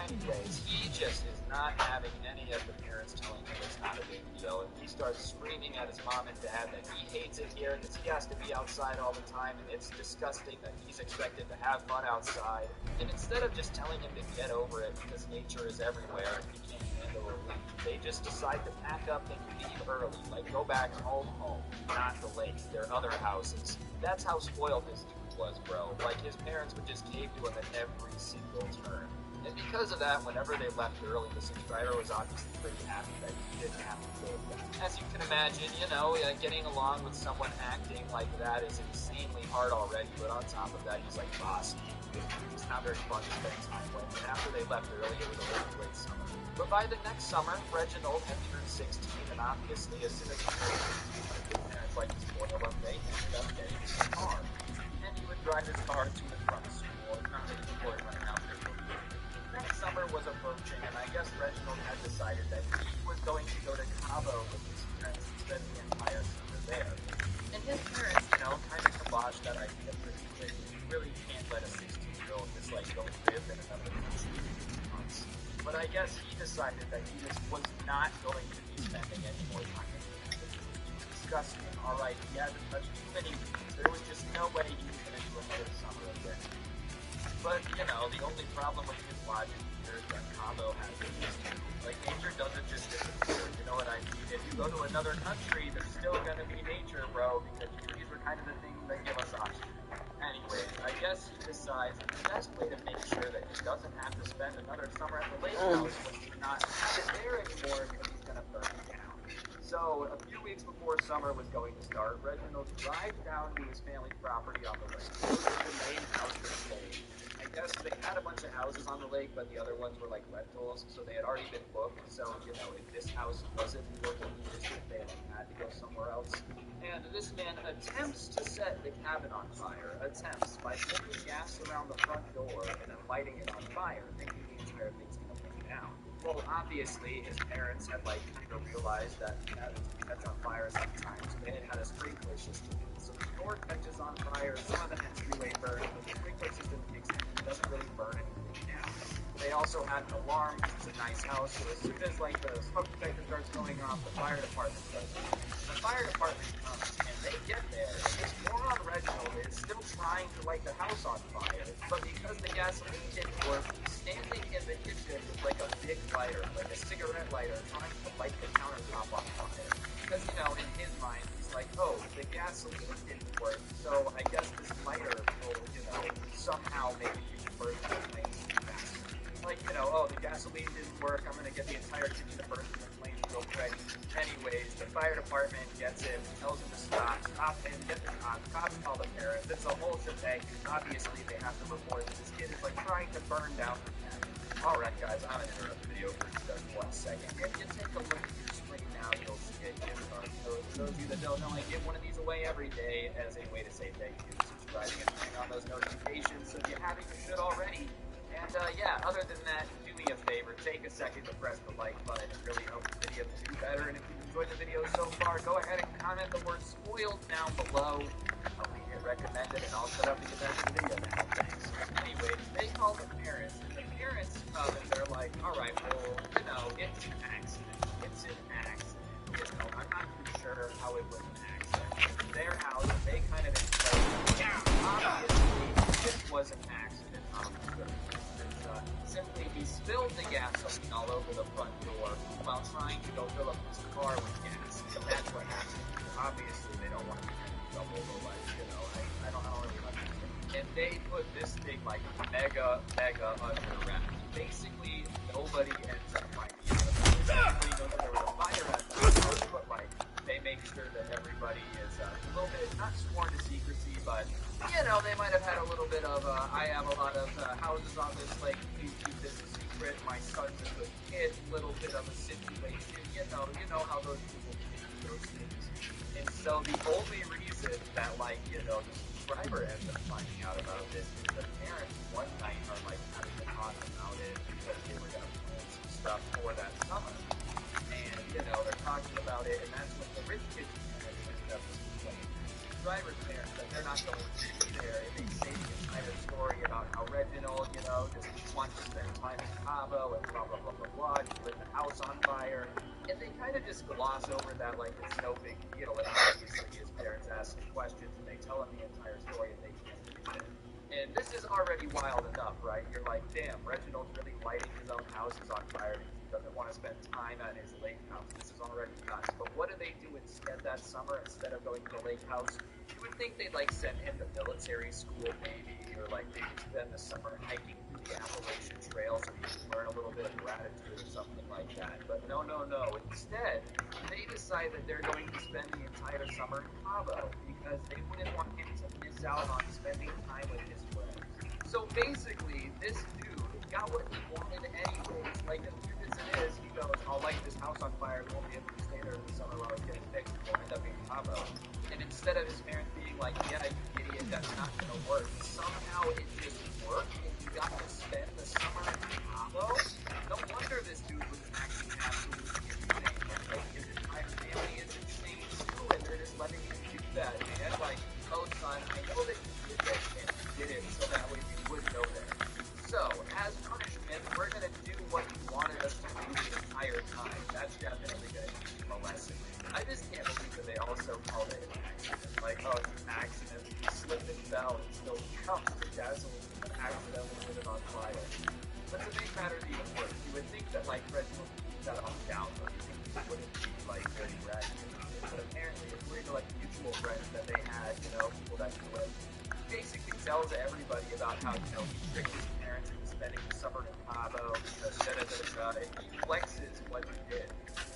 Anyways, he just is not having any of the parents telling him it's not a big deal, and he starts screaming at his mom and dad that he hates it here because he has to be outside all the time, and it's disgusting that he's expected to have fun outside. And instead of just telling him to get over it because nature is everywhere and he can't handle a leak, they just decide to pack up and leave early, like go back home, not the lake, their other houses. That's how spoiled this dude was, bro. Like, his parents would just cave to him at every single turn. And because of that, whenever they left early, the subscriber was obviously pretty happy that he didn't have to go with them. As you can imagine, you know, getting along with someone acting like that is insanely hard already, but on top of that, he's like bossy. It's not very fun to spend time with. And after they left early, it was a really great summer. But by the next summer, Reginald had turned 16, and obviously, as soon as he turned 16, his parents like to spoil him, they ended up getting his car. And he would drive his car to and from school, not really before running out there. Next summer was approaching, and I guess Reginald had decided that he was going to go to Cabo with his friends and spend the entire summer there. And his parents, you know, kind of kiboshed that idea pretty quick. You really can't let a 16-year-old just, like, go live in another country for 2 months. But I guess he decided that he just was not going to be spending any more time with him. It was too disgusting. All right, he hasn't touched too many things. There was just no way he was going to do another summer of this. But, you know, the only problem with his logic here is that Cabo has it. Like, nature doesn't just disappear, you know what I mean? If you go to another country, there's still gonna be nature, bro, because trees are kind of the thing that give us oxygen. Anyways, I guess he decides that the best way to make sure that he doesn't have to spend another summer at the lake house was to not have it there anymore because he's gonna burn it down. So, a few weeks before summer was going to start, Reginald drives down to his family's property on the lake. This is the main house for the lake. I guess they had a bunch of houses on the lake, but the other ones were like rentals, so they had already been booked. So, you know, if this house wasn't working, they had to go somewhere else. And this man attempts to set the cabin on fire. Attempts by pouring gas around the front door and then lighting it on fire, thinking the entire thing's gonna burn down. Well, obviously, his parents had, like, kind of realized that cabins catch on fire sometimes. They had a sprinkler system. So the door catches on fire, some of the entryway burns, but the sprinkler system kicks in. It doesn't really burn anything down. They also had an alarm, because it's a nice house, so as soon as, like, the smoke detector starts going off, the fire department starts going. The fire department comes, and they get there, and this moron Reginald is still trying to light the house on fire, but because the gasoline didn't work, he's standing in the kitchen with, like, a big lighter, like a cigarette lighter, trying to light the countertop on fire. Because, you know, in his mind, he's like, oh, the gasoline didn't work, so I guess this lighter will, you know, somehow maybe burn the flames fast. Like, you know, oh, the gasoline didn't work, I'm gonna get the entire kitchen to burst in the flames real quick. Anyways, the fire department gets him, tells him to stop him, get the cops, call the parents, it's a whole shebang. Obviously, they have to report that this kid is, like, trying to burn down the cabin. Alright, guys, I'm gonna interrupt the video for just 1 second. If you take a look at your screen now, you'll see a gift card. So, for those of you that don't know, I give one of these away every day as a way to say thank you, subscribing and turning on those notifications. So if you haven't, you should already. And yeah, other than that, do me a favor, take a second to press the like button. It really helps the video to do better. And if you enjoyed the video so far, go ahead and comment the word spoiled down below. Help me hit recommended, and I'll shut up and get back to the video now. Thanks. Anyways, they call the parents, and the parents come and they're like, alright, well, you know, it's an accident. It's an accident. You know, I'm not too sure how it was an accident. Their house, they kind of explained, obviously, this was an accident. Simply he spilled the gasoline all over the front door while trying to go fill up his car with gas. So that's what happened. Obviously, they don't want to get in trouble, but, like, you know, I don't really understand. And they put this thing, like, mega under wraps. Basically, nobody ends up finding out about it. Everybody knows that there was a fire at the house, but, like, they make sure that everybody is a little bit, not sworn to secrecy, but, you know, they might have had a little bit of, I have a lot of houses on this lake, please keep this a secret, my son's a good kid, little bit of a situation, you know how those people do those things. And so the only reason that, like, you know, the subscriber ends up finding out about this is the parents one night are, like, having a talk about it because they were going to plan some stuff for that summer. And, you know, they're talking about it, and that's when the rich kids driver's parents that they're not going to be there, and they say the entire story about how Reginald, you know, just wants to spend time in Cabo and blah, blah, blah, blah, blah, he lit the house on fire. And they kind of just gloss over that like it's no big deal, and obviously his parents ask him questions, and they tell him the entire story, and they can't believe it. And this is already wild enough, right? You're like, damn, Reginald's really lighting his own houses on fire because he doesn't want to spend time at his lake house. This is already nuts. But what do they do instead that summer? Instead of going to the lake house, you would think they'd like send him to military school maybe, or like maybe spend the summer hiking through the Appalachian Trail so he can learn a little bit of gratitude or something like that. But no. Instead, they decide that they're going to spend the entire summer in Cabo because they wouldn't want him to miss out on spending time with his friends. So basically, this dude got what he wanted anyways. Like, as weird as it is, he goes, I'll light this house on fire, we won't be able to stay there in the summer while it's getting fixed, we'll end up in Cabo. And instead of his parents being like, yeah, you idiot, that's not gonna work, somehow it just worked, and he got to spend the summer in Cabo? No wonder this dude was acting absolutely insane. Like, his entire family is insane too, and they're just letting him do that, man. Like, oh son, I know that you did this, and you did it so that way you would go there. So, as punishment, we're gonna do what you wanted us to do the entire time. That's definitely gonna teach him a lesson. I just can't believe that they also called it an accident. Like, oh, it's an accident. He slipped and fell and spilled cups of gasoline and accidentally lit it on fire. But to make matters even worse, you would think that, like, Reginald would keep that on down, but you think he wouldn't be, like, very bragging about it. But apparently, according to, like, mutual friends that they had, you know, people that he with, he basically tells everybody about how, you know, he tricked his parents into spending the summer in Cabo because da-da-da-da-da, and he flexes what he did.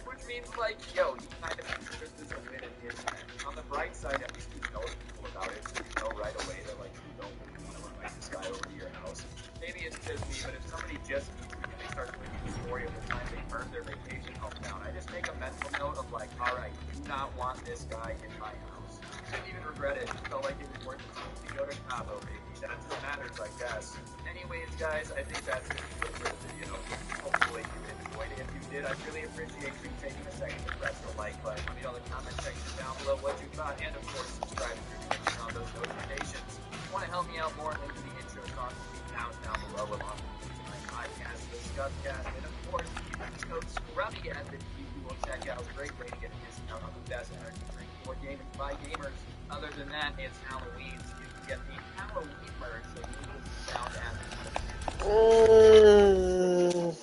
Which means, like, yo, he kind of considers this a win in his end. On the bright side, at least he knows people about it, so you know right away that, like, you don't really want to invite this guy over to your house. Maybe it's just me, but if somebody just meets me and they start telling me the story of the time they burned their vacation home down, I just make a mental note of like, alright, do not want this guy in my house. Didn't even regret it. Felt like it was worth it to go to Cabo, baby. That's what matters, I guess. Anyways, guys, I think that's it for the video. Hopefully you enjoyed it. If you did, I'd really appreciate you taking a second to press the like button. Let me know in the comment section down below what you thought, and of course, subscribe if you're new and turn on those notifications. If you want to help me out more, link to the intro song can be found down below along with my podcast, the Scubcast, and of course, use the code SCRUBBY at the you will check out. Great way to get a discount on the best energy drink for gamers by gamers. Other than that, it's Halloween, so you can get the Halloween merch that you will be found at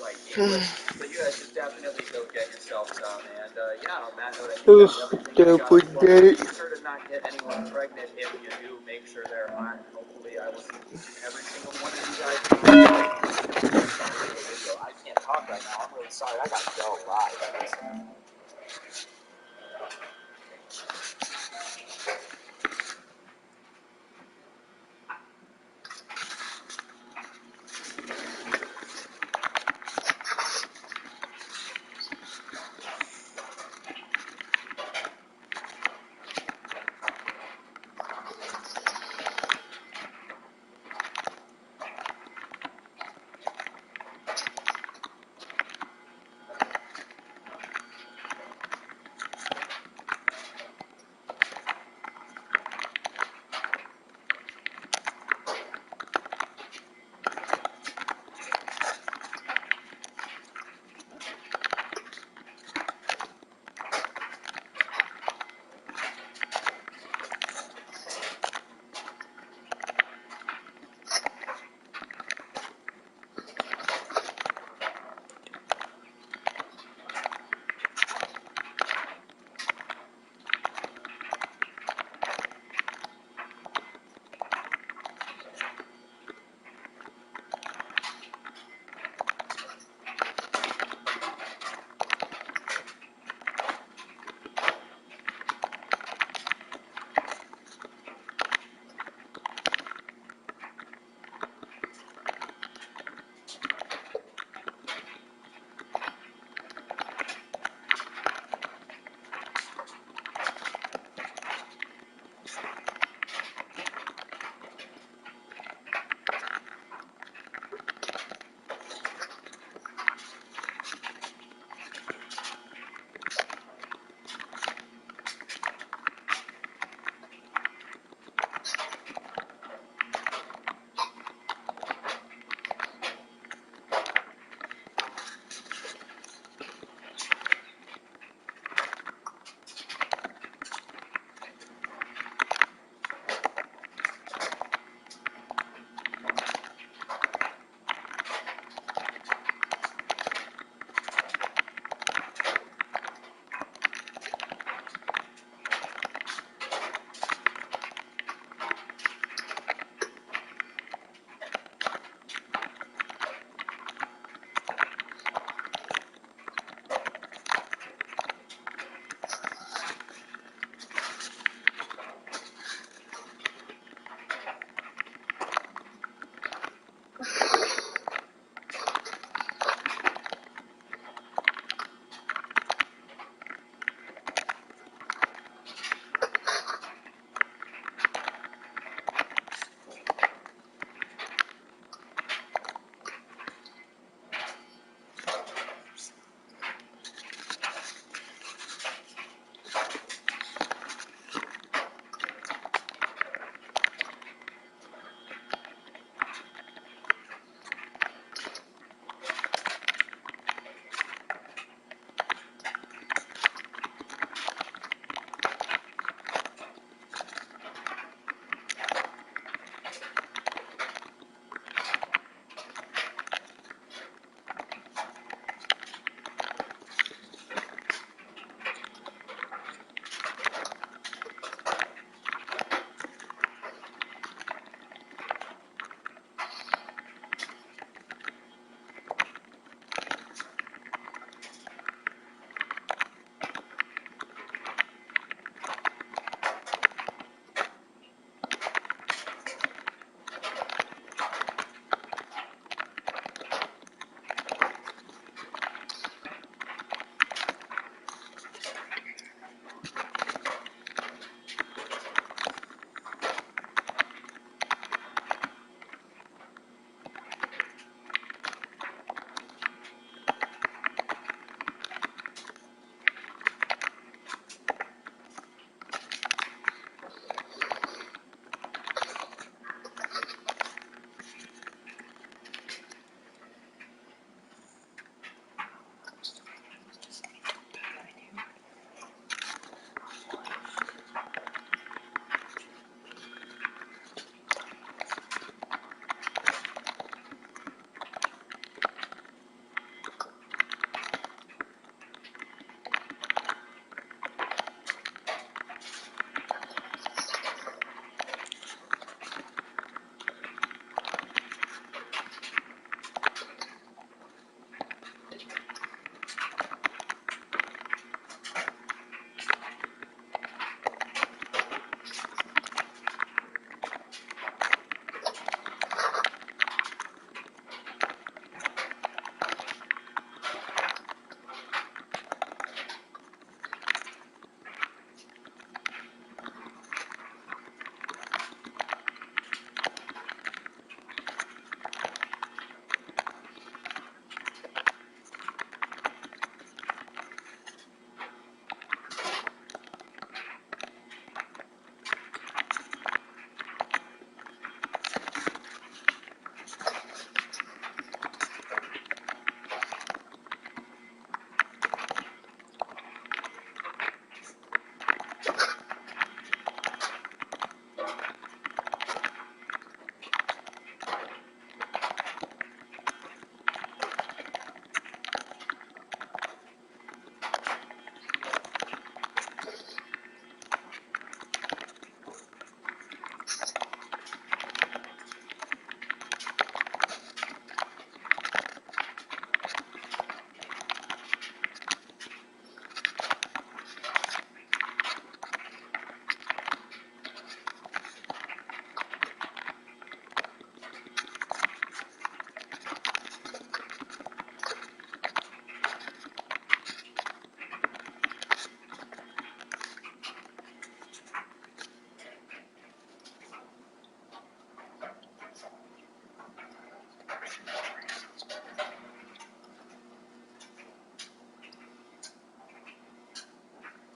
right English. So you guys should definitely go get yourself some. And yeah, on that note, I think that's everything I got. Be sure to not get anyone pregnant. If you do, make sure they're hot. And hopefully, I will see each and every single one of you guys. I can't talk right now. I'm really sorry. I gotta go. Bye.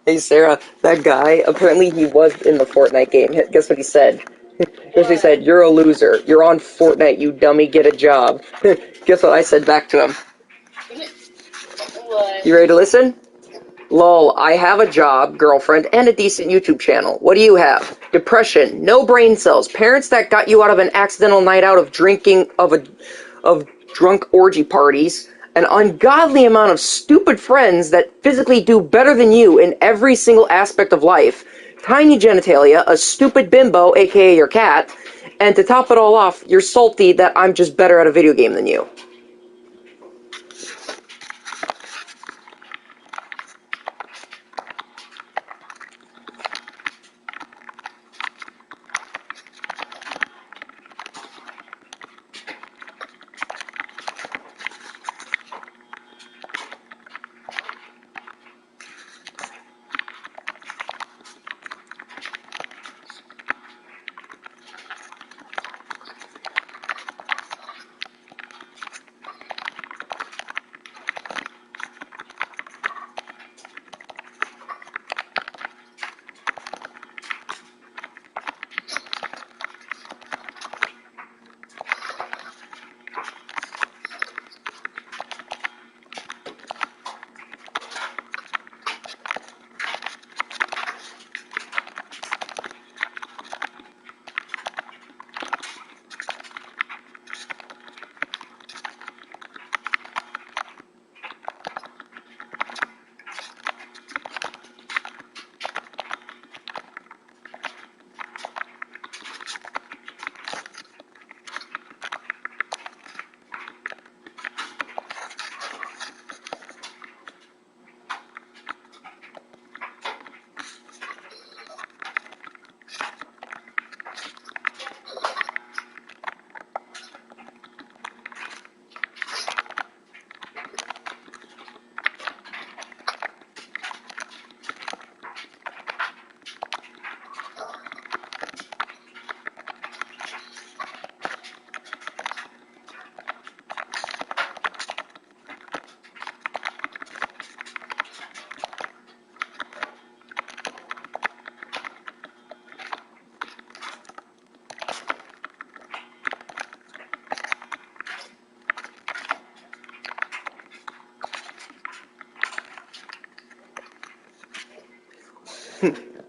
Hey Sarah, that guy, apparently he was in the Fortnite game. Guess what he said? Guess what he said? You're a loser. You're on Fortnite, you dummy, get a job. Guess what I said back to him?
What?
You ready to listen? Lol, I have a job, girlfriend, and a decent YouTube channel. What do you have? Depression, no brain cells, parents that got you out of an accidental night out of drinking, of drunk orgy parties, an ungodly amount of stupid friends that physically do better than you in every single aspect of life, tiny genitalia, a stupid bimbo, aka your cat, and to top it all off, you're salty that I'm just better at a video game than you.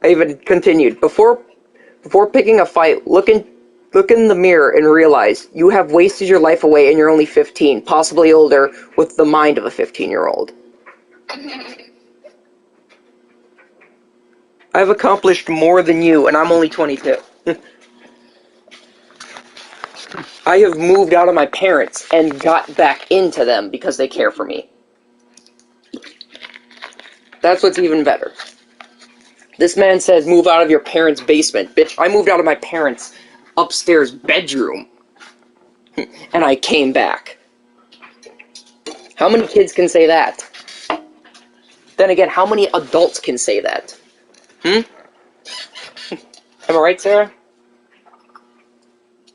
I even continued. Before picking a fight, look in the mirror and realize you have wasted your life away and you're only 15, possibly older, with the mind of a 15-year-old. I've accomplished more than you, and I'm only 22. I have moved out of my parents and got back into them because they care for me. That's what's even better. This man says move out of your parents' basement. Bitch, I moved out of my parents' upstairs bedroom. And I came back. How many kids can say that? Then again, how many adults can say that? Am I right, Sarah?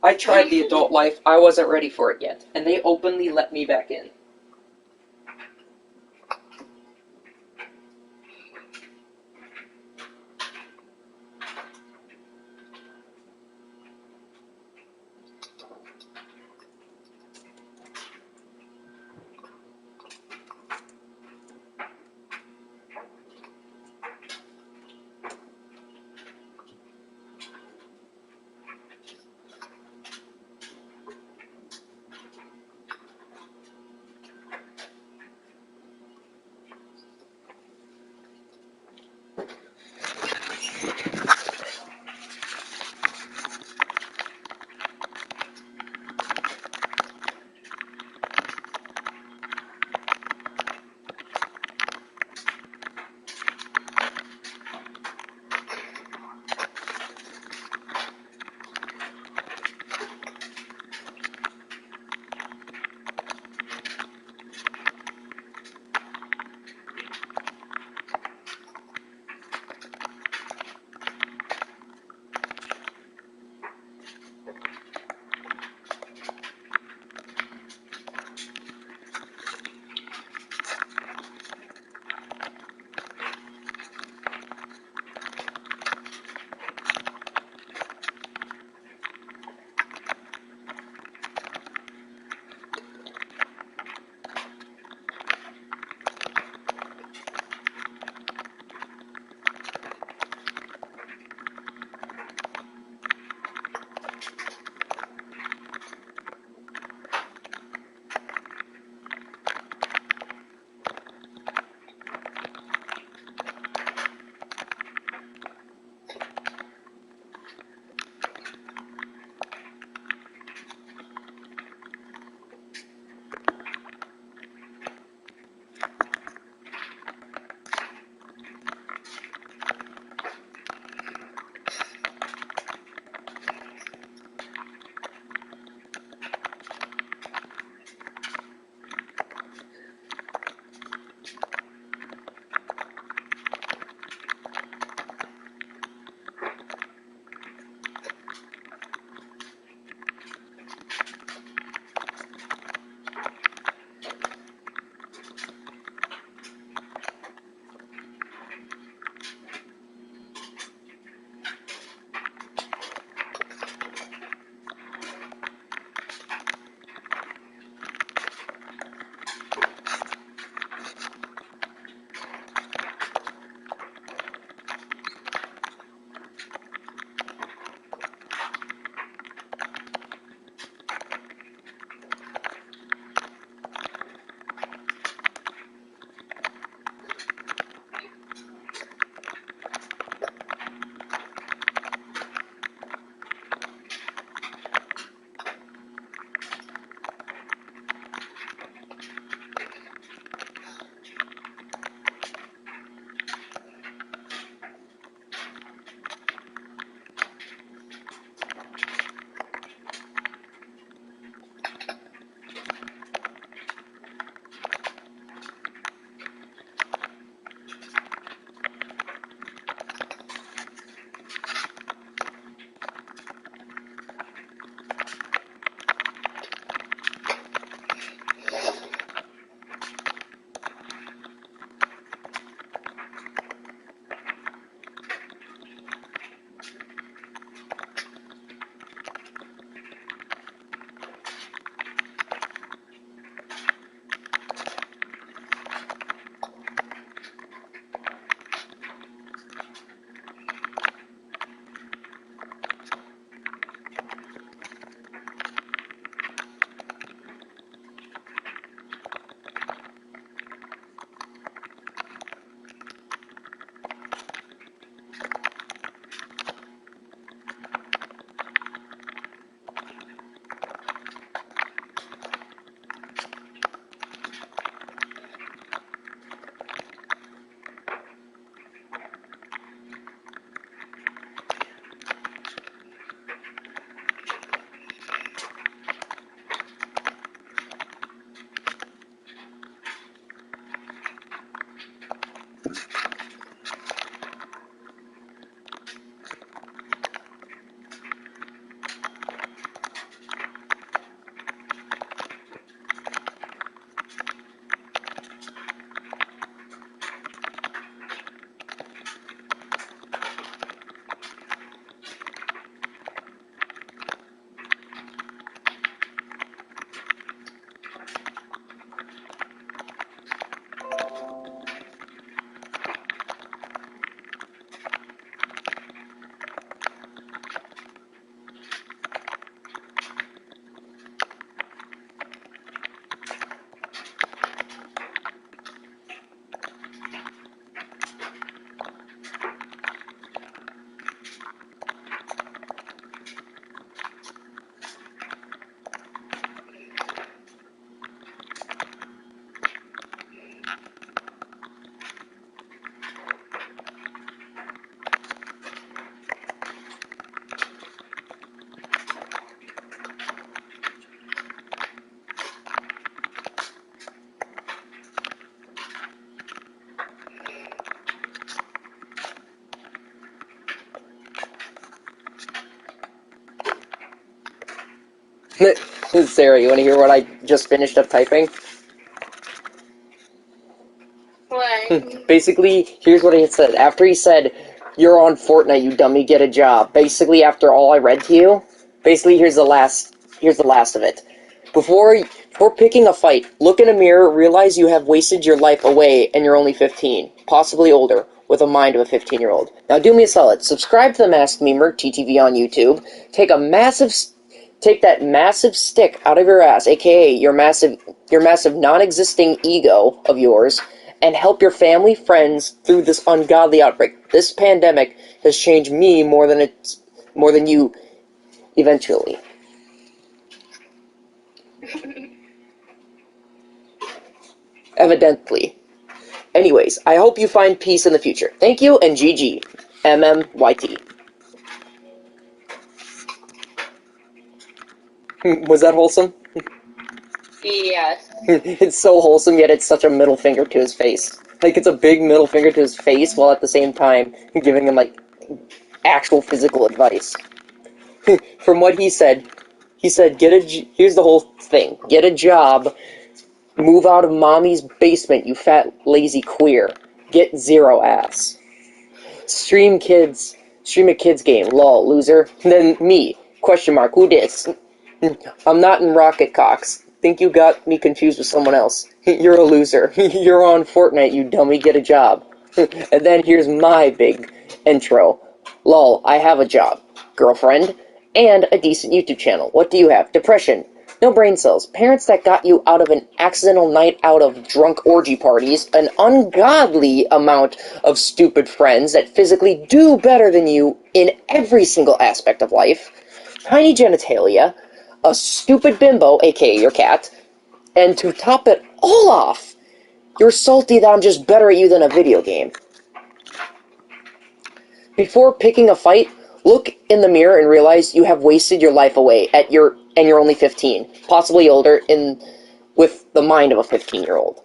I tried the adult life. I wasn't ready for it yet. And they openly let me back in. Sarah, you want to hear what I just finished up typing?
What?
Basically, here's what he said. After he said, "You're on Fortnite, you dummy, get a job." Basically, after all I read to you, basically here's the last of it. Before picking a fight, look in a mirror, realize you have wasted your life away, and you're only 15, possibly older, with a mind of a 15-year-old. Now do me a solid. Subscribe to the Masked Memer, TTV on YouTube. Take that massive stick out of your ass, aka your massive non-existing ego of yours, and help your family, friends through this ungodly outbreak. This pandemic has changed me more than you eventually. Evidently. Anyways, I hope you find peace in the future. Thank you, and GG. MMYT. Was that wholesome?
Yes.
It's so wholesome, yet it's such a middle finger to his face. Like, it's a big middle finger to his face, while at the same time giving him, like, actual physical advice. From what he said, here's the whole thing. Get a job, move out of mommy's basement, you fat, lazy queer. Get 0 ass. Stream a kids game, lol, loser. Then me, question mark, who dis? I'm not in Rocket Cox. Think you got me confused with someone else. You're a loser. You're on Fortnite, you dummy, get a job. And then here's my big intro. Lol, I have a job, girlfriend, and a decent YouTube channel. What do you have? Depression. No brain cells. Parents that got you out of an accidental night out of drunk orgy parties, an ungodly amount of stupid friends that physically do better than you in every single aspect of life, tiny genitalia, a stupid bimbo, aka your cat, and to top it all off, you're salty that I'm just better at you than a video game. Before picking a fight, look in the mirror and realize you have wasted your life away and you're only 15, possibly older, with the mind of a 15-year-old.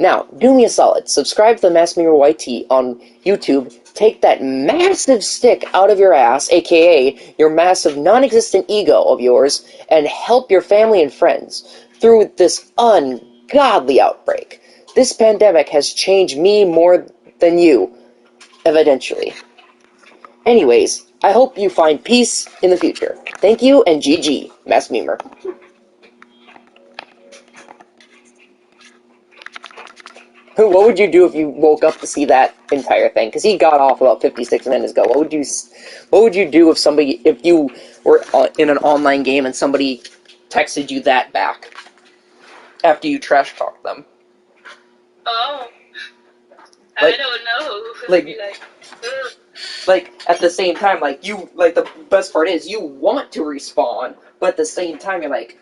Now, do me a solid. Subscribe to the Masked Memer YT on YouTube. Take that massive stick out of your ass, aka your massive non-existent ego of yours, and help your family and friends through this ungodly outbreak. This pandemic has changed me more than you, evidentially. Anyways, I hope you find peace in the future. Thank you, and GG, Masked Memer. What would you do if you woke up to see that entire thing? Because he got off about 56 minutes ago. What would you do if you were in an online game and somebody texted you that back after you trash talked them?
Oh. I don't know.
Like, at the same time, the best part is you want to respawn, but at the same time you're like,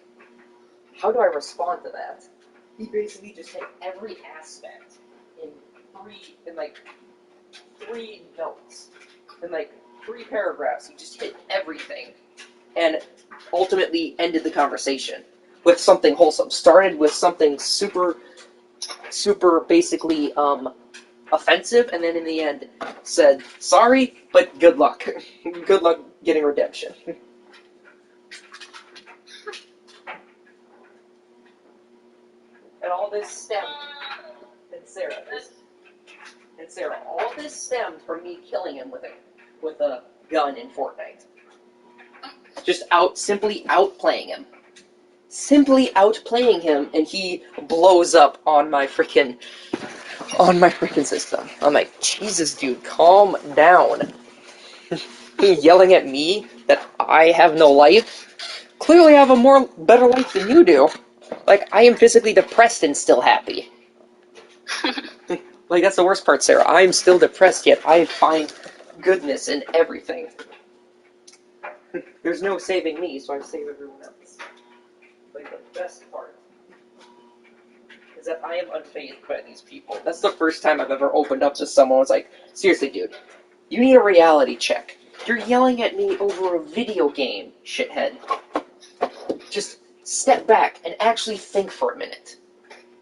how do I respond to that? He basically just hit every aspect in three notes. In 3 paragraphs, he just hit everything. And ultimately ended the conversation with something wholesome. Started with something super basically, offensive, and then in the end said, sorry, but good luck. Good luck getting redemption. And all this stemmed, and Sarah, all this stemmed from me killing him with a gun in Fortnite. Just simply outplaying him. Simply outplaying him, and he blows up on my freaking system. I'm like, Jesus, dude, calm down. Yelling at me that I have no life. Clearly I have a better life than you do. Like, I am physically depressed and still happy. Like, that's the worst part, Sarah. I am still depressed, yet I find goodness in everything. There's no saving me, so I save everyone else. Like, the best part is that I am unfazed by these people. That's the first time I've ever opened up to someone. It's like, seriously, dude, you need a reality check. You're yelling at me over a video game, shithead. Just step back and actually think for a minute.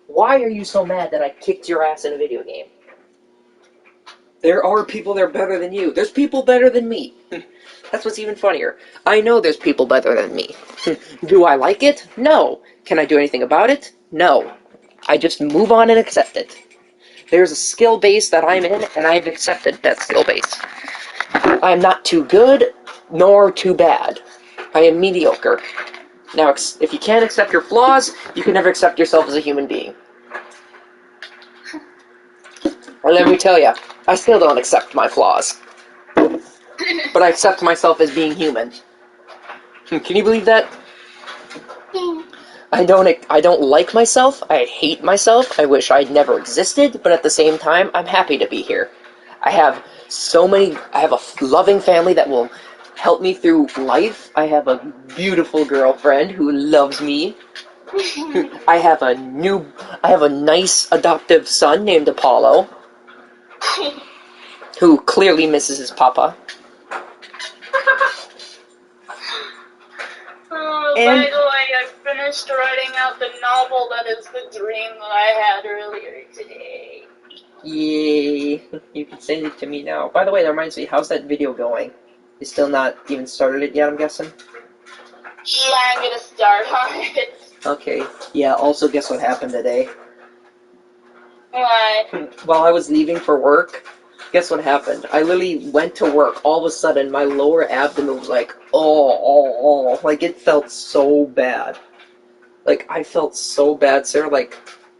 Why are you so mad that I kicked your ass in a video game? There are people that are better than you. There's people better than me. That's what's even funnier. I know there's people better than me. Do I like it? No. Can I do anything about it? No. I just move on and accept it. There's a skill base that I'm in, and I've accepted that skill base. I'm not too good, nor too bad. I am mediocre. Now, if you can't accept your flaws, you can never accept yourself as a human being. And let me tell you, I still don't accept my flaws. But I accept myself as being human. Can you believe that? I don't like myself. I hate myself. I wish I'd never existed, but at the same time, I'm happy to be here. I have a loving family that will help me through life. I have a beautiful girlfriend who loves me. I have a nice adoptive son named Apollo, who clearly misses his papa.
By the way, I finished writing out the novel that is the dream that I had earlier today.
Yay. You can send it to me now. By the way, that reminds me, how's that video going? You still not even started it yet, I'm guessing?
Yeah, I'm gonna start on it.
Okay. Yeah, also guess what happened today?
What?
While I was leaving for work, guess what happened? I literally went to work. All of a sudden, my lower abdomen was like, oh. Like, it felt so bad. Like, I felt so bad, Sarah. Like,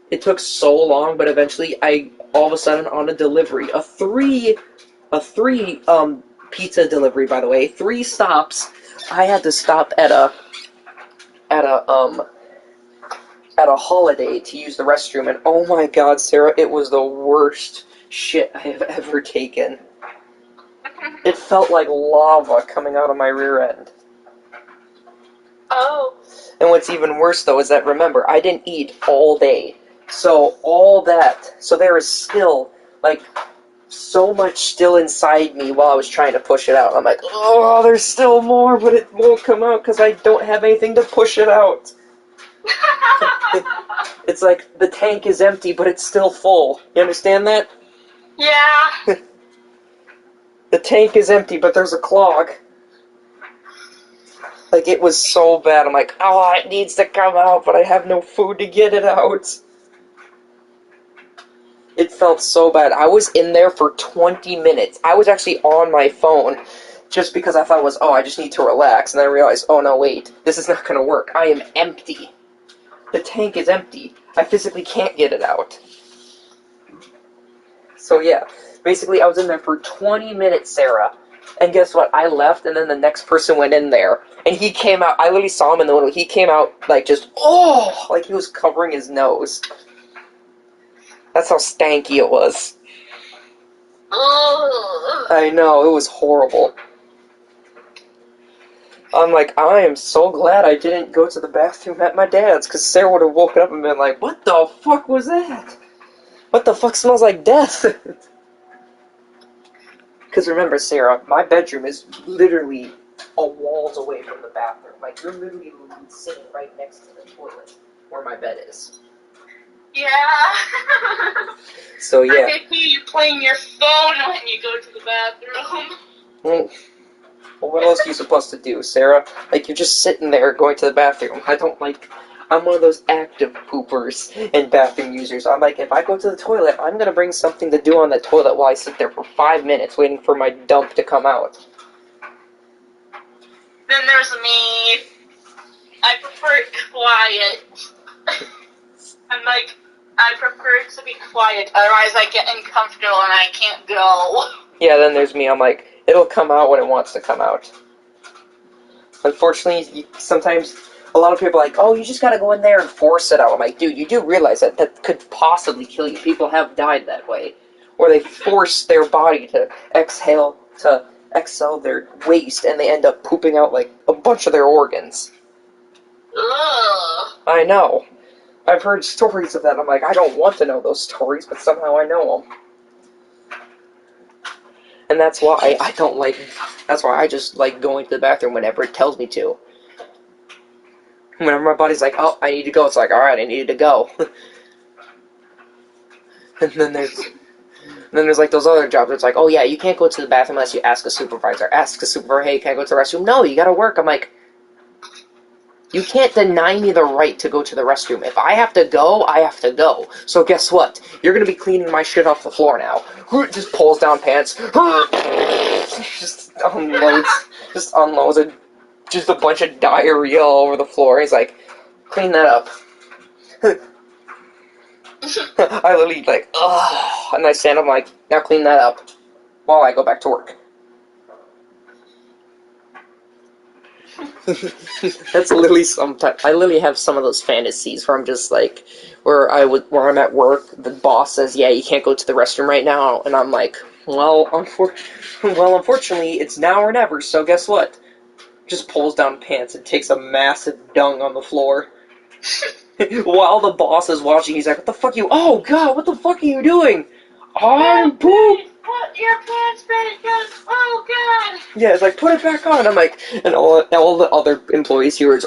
it took so long, but eventually, all of a sudden, on a delivery, a three pizza delivery, by the way, 3 stops, I had to stop at a holiday to use the restroom, and oh my god, Sarah, it was the worst shit I have ever taken. It felt like lava coming out of my rear end.
Oh.
And what's even worse, though, is that, remember, I didn't eat all day. So there is still, like, so much still inside me while I was trying to push it out. I'm like, oh, there's still more, but it won't come out because I don't have anything to push it out. It's like the tank is empty, but it's still full. You understand that?
Yeah.
The tank is empty, but there's a clog. Like, it was so bad. I'm like, oh, it needs to come out, but I have no food to get it out. It felt so bad. I was in there for 20 minutes. I was actually on my phone just because I thought it was, I just need to relax. And then I realized, oh, no, wait. This is not going to work. I am empty. The tank is empty. I physically can't get it out. So, yeah. Basically, I was in there for 20 minutes, Sarah. And guess what? I left, and then the next person went in there. And he came out. I literally saw him in the window. He came out, like, just, like he was covering his nose. That's how stanky it was. I know, it was horrible. I'm like, I am so glad I didn't go to the bathroom at my dad's, because Sarah would have woken up and been like, what the fuck was that? What the fuck smells like death? Because remember, Sarah, my bedroom is literally a walls away from the bathroom. Like, you're literally sitting right next to the toilet where my bed is.
Yeah.
So, yeah.
I can hear you playing your phone when you go to the bathroom.
Well, what else are you supposed to do, Sarah? Like, you're just sitting there going to the bathroom. I'm one of those active poopers and bathroom users. I'm like, if I go to the toilet, I'm going to bring something to do on the toilet while I sit there for 5 minutes waiting for my dump to come out.
Then there's me. I prefer it quiet. I prefer it to be quiet, otherwise I get uncomfortable and I can't go.
Yeah, then there's me. I'm like, it'll come out when it wants to come out. Unfortunately, sometimes a lot of people are like, oh, you just gotta go in there and force it out. I'm like, dude, you do realize that could possibly kill you. People have died that way. Or they force their body to exhale their waste, and they end up pooping out, like, a bunch of their organs.
Ugh.
I know. I've heard stories of that. I'm like, I don't want to know those stories, but somehow I know them. And that's why I just like going to the bathroom whenever it tells me to. Whenever my body's like, oh, I need to go, it's like, alright, I needed to go. And then there's like those other jobs, it's like, oh yeah, you can't go to the bathroom unless you ask a supervisor. Ask a supervisor, hey, can I go to the restroom? No, you gotta work. I'm like, You can't deny me the right to go to the restroom. If I have to go, I have to go. So guess what? You're gonna be cleaning my shit off the floor now. Just pulls down pants. Just unloads just a bunch of diarrhea all over the floor. He's like, clean that up. I literally like, ugh, and I stand up like, now clean that up while I go back to work. That's literally sometimes I literally have some of those fantasies where I'm just like, where I'm at work, the boss says, yeah, you can't go to the restroom right now, and I'm like, well, unfortunately, it's now or never. So guess what? Just pulls down pants and takes a massive dung on the floor. While the boss is watching, he's like, what the fuck you... Oh, God, what the fuck are you doing? I'm poop!
Put your pants back on! Oh, God!
Yeah, it's like, put it back on! I'm like... And all the other employees here is...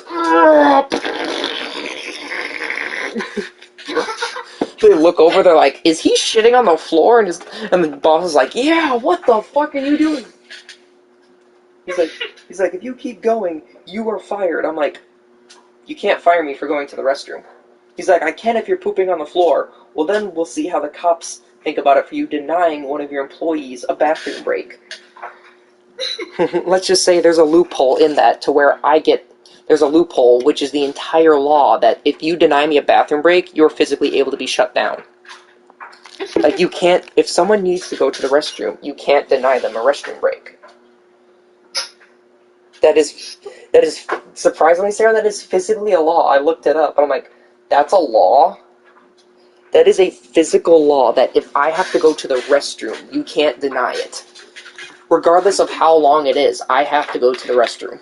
They look over, they're like, is he shitting on the floor? And the boss is like, yeah, what the fuck are you doing? He's like, if you keep going, you are fired. I'm like... You can't fire me for going to the restroom. He's like, I can if you're pooping on the floor. Well, then we'll see how the cops think about it for you denying one of your employees a bathroom break. Let's just say there's a loophole in that to where there's a loophole, which is the entire law, that if you deny me a bathroom break, you're physically able to be shut down. Like, you can't, if someone needs to go to the restroom, you can't deny them a restroom break. That is surprisingly, Sarah, that is physically a law. I looked it up, and I'm like, that's a law? That is a physical law that if I have to go to the restroom, you can't deny it. Regardless of how long it is, I have to go to the restroom.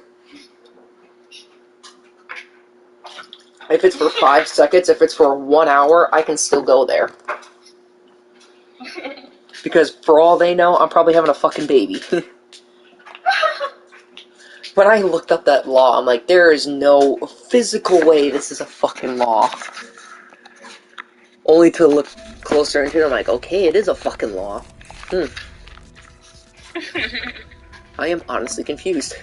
If it's for 5 seconds, if it's for 1 hour, I can still go there. Because for all they know, I'm probably having a fucking baby. When I looked up that law, I'm like, there is no physical way this is a fucking law. Only to look closer into it, I'm like, okay, it is a fucking law. I am honestly confused.